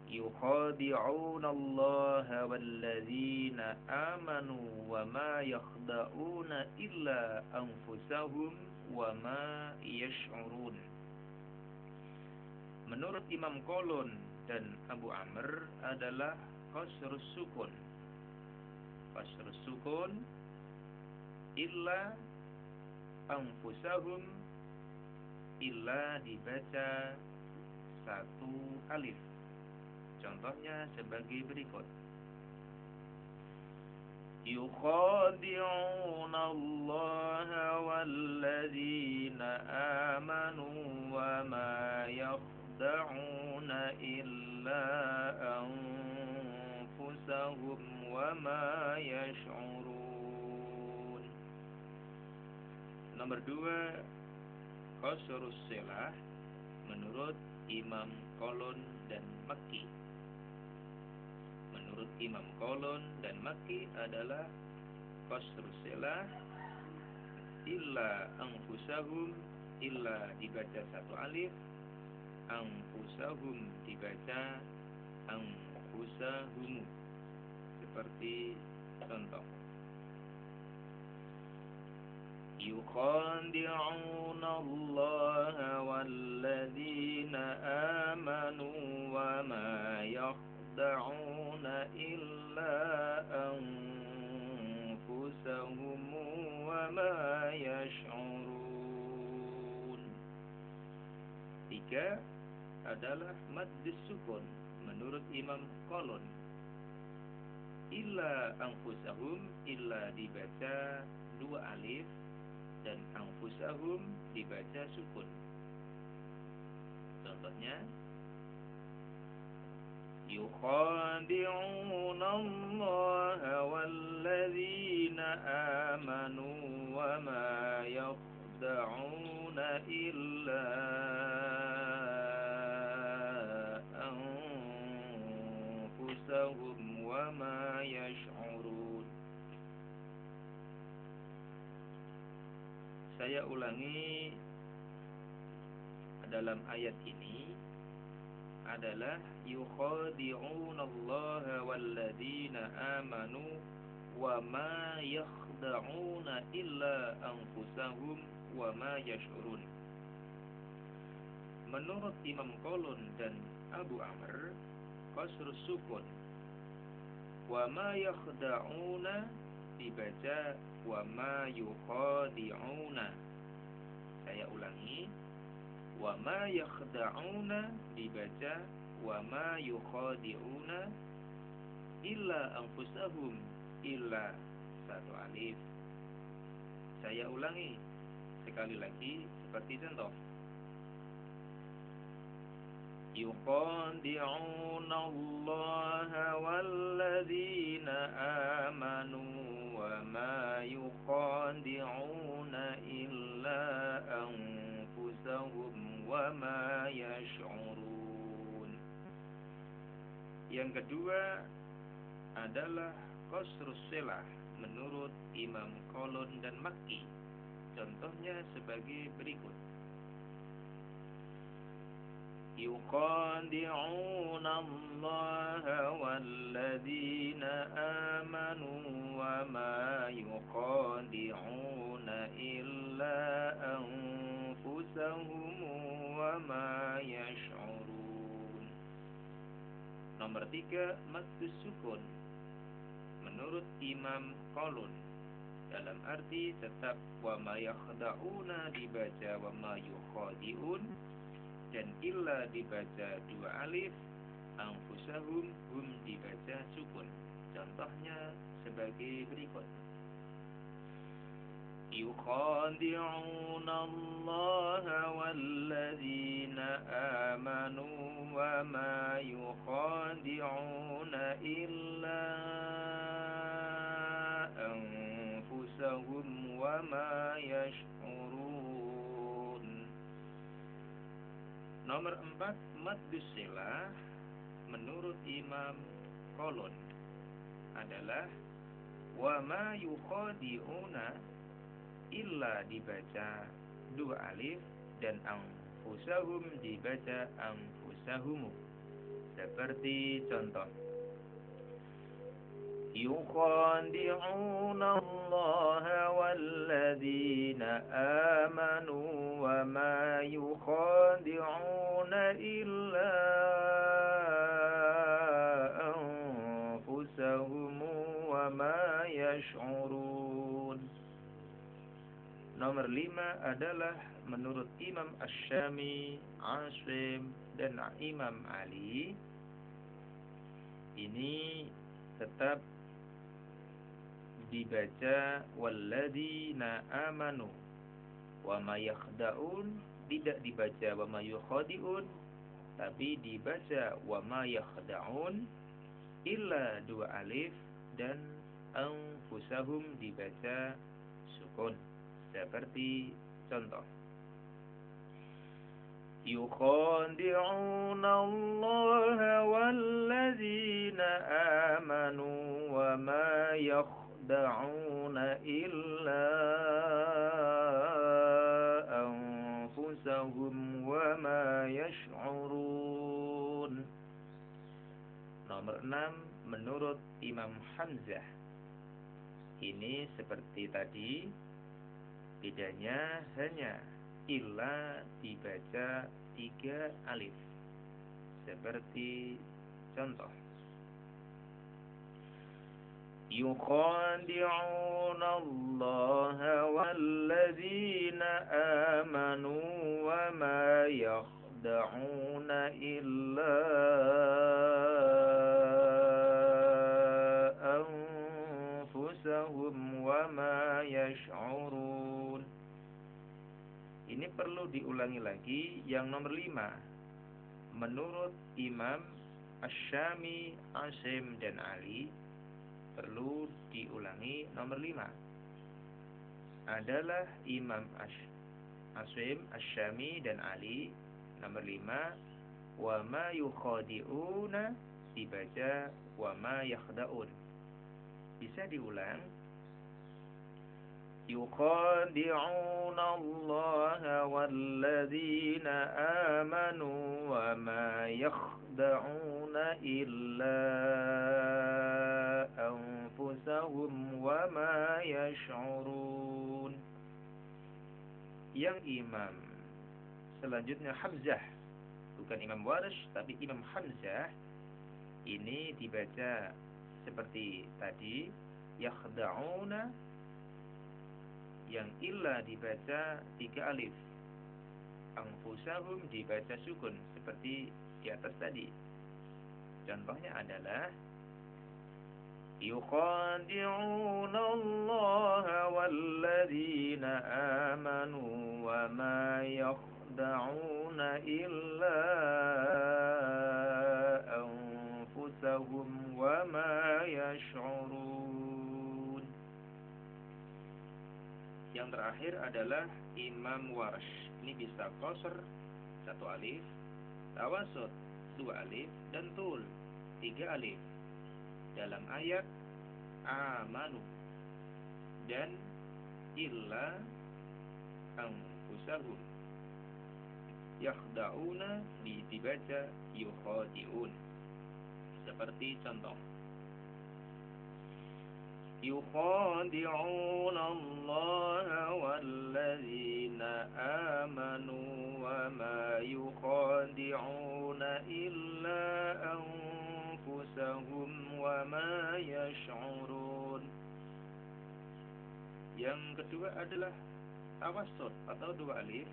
yukhadi'una Allah walladzina amanu wa ma yakhda'una illa anfusahum wa ma yash'urun. Menurut Imam Qalun dan Abu Amr adalah qasrus sukun. Qasrus sukun illa anfusahum, illa dibaca satu alif. Contohnya sebagai berikut. Yukhadi'una Allah walladzina amanu wa ma yakhda'una illa anfusahum wa ma yash'urun. Nomor 2, qasrus silah menurut Imam Qalun dan Makki. Menurut Imam Qalun dan Makki adalah qasrus silah illa anfusahum, illa dibaca satu alif, anfusahum dibaca anfusahum. Seperti contoh, yukhadi'una Allah walladzina amanu wa ma yakhda'una illa anfusahum wa ma yash'urun. 3 adalah maddus sukun menurut Imam Qalun. Illa anfusahum, illa dibaca dua alif dan anfusahum dibaca sukun. Contohnya, yukhadi'una Allah walladzina amanu wa ma yakhda'una illa anfusahum wa ma yash'urun. Saya ulangi, dalam ayat ini adalah yukhadi'una Allah walladzina amanu wa ma yakhda'una illa anfusahum wa ma yash'urun. Menurut Imam Qalun dan Abu Amr, qasrus sukun, wa ma yakhda'una dibaca wa ma yukhadi'una. Saya ulangi, wa ma yakhda'una dibaca wa ma yukhadi'una illa anfusahum, illa satu alif. Saya ulangi sekali lagi seperti contoh, yukhadi'una Allah walladzina amanu wa ma yukhadi'una illa anfusahum wa ma yash'urun. Yang kedua adalah qasrus silah menurut Imam Qalun dan Makki. Contohnya sebagai berikut. yukhadi'una Allah walladzina amanu wa ma yukhadi'una illa anfusahum wa ma yash'urun. Nomor 3, maddus sukun menurut Imam Qalun, dalam arti tetap wa ma yakhda'una dibaca wa ma yukhadi'un, dan illa dibaca dua alif, anfusahum hum dibaca sukun. Contohnya sebagai berikut. yukhadi'una Allah walladzina amanu wa ma yukhadi'una illa anfusahum wa ma yash'urun. Nomor 4, maddus silah menurut Imam Qalun adalah wa ma yukhadi'una illa dibaca dua alif, dan anfusahum dibaca anfusahumu. Seperti contoh, يخادعون الله والذين آمنوا وما يخادعون إلا أنفسهم وما يشعرون. Nomor 5 adalah menurut Imam Asy-Syami, Asim, dan Imam Ali. Ini tetap dibaca walladzina amanu wa ma yakhda'un, tidak dibaca wa ma yukhadi'un, tapi dibaca wa ma yakhda'un illa dua alif, dan anfusahum dibaca sukun. Seperti contoh, يخادعون الله والذين آمنوا وما يخدعون إلا أنفسهم وما يشعرون. Nomor 6 menurut Imam Hamzah. Ini seperti tadi, bedanya hanya illa dibaca 3 alif. Seperti contoh, يخادعون الله والذين آمنوا وما يخدعون إلا أنفسهم وما يشعرون. Ini perlu diulangi lagi yang nomor 5. Menurut Imam Asy-Syami, Asim, dan Ali, perlu diulangi nomor 5. Adalah Imam Asim, Asy-Syami, dan Ali. Nomor 5, wa ma yukhadi'una dibaca wa ma yakhda'un. Bisa diulang. يخادعون الله والذين آمنوا وما يخدعون إلا أنفسهم وما يشعرون. Yang imam selanjutnya Hamzah, bukan Imam Warsh tapi Imam Hamzah. Ini dibaca seperti tadi, yakhda'una, yang illa dibaca 3 alif, anfusahum dibaca sukun seperti di atas tadi. Contohnya adalah يخادعون الله والذين آمنوا وما يخدعون إلا أنفسهم وما يشعرون. Yang terakhir adalah Imam Warsh. Ini bisa qasr 1 alif, tawasud 2 alif, dan tul 3 alif dalam ayat amanu dan illa anfusahum. Yakhda'una dibaca yukhadi'un. Seperti contoh, يخادعون الله والذين آمنوا وما يخادعون إلا أنفسهم وما يشعرون. Yang kedua adalah tawassut atau 2 alif.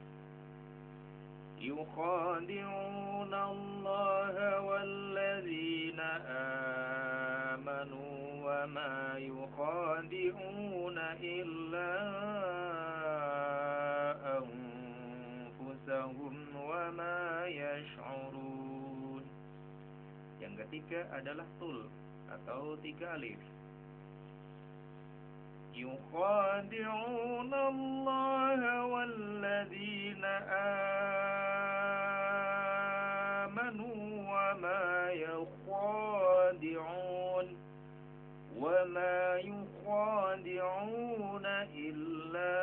يخادعون الله والذين آمنوا وما يخادعون إلا أنفسهم وما يشعرون. Yang ketiga adalah tul atau 3 alif. يخادعون الله والذين آمنوا وما يخادعون وما يخادعون إلا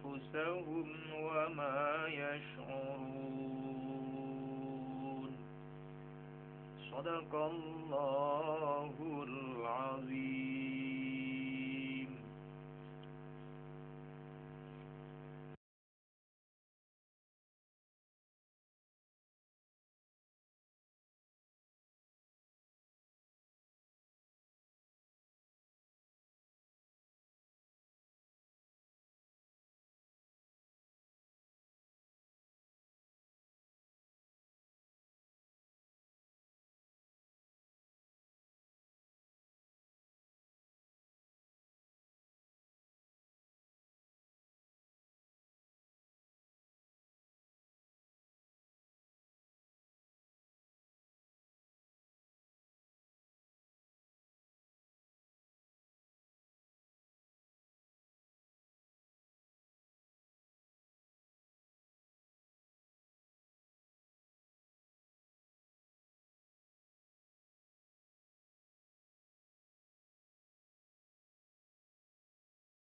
أنفسهم وما يشعرون صدق الله العظيم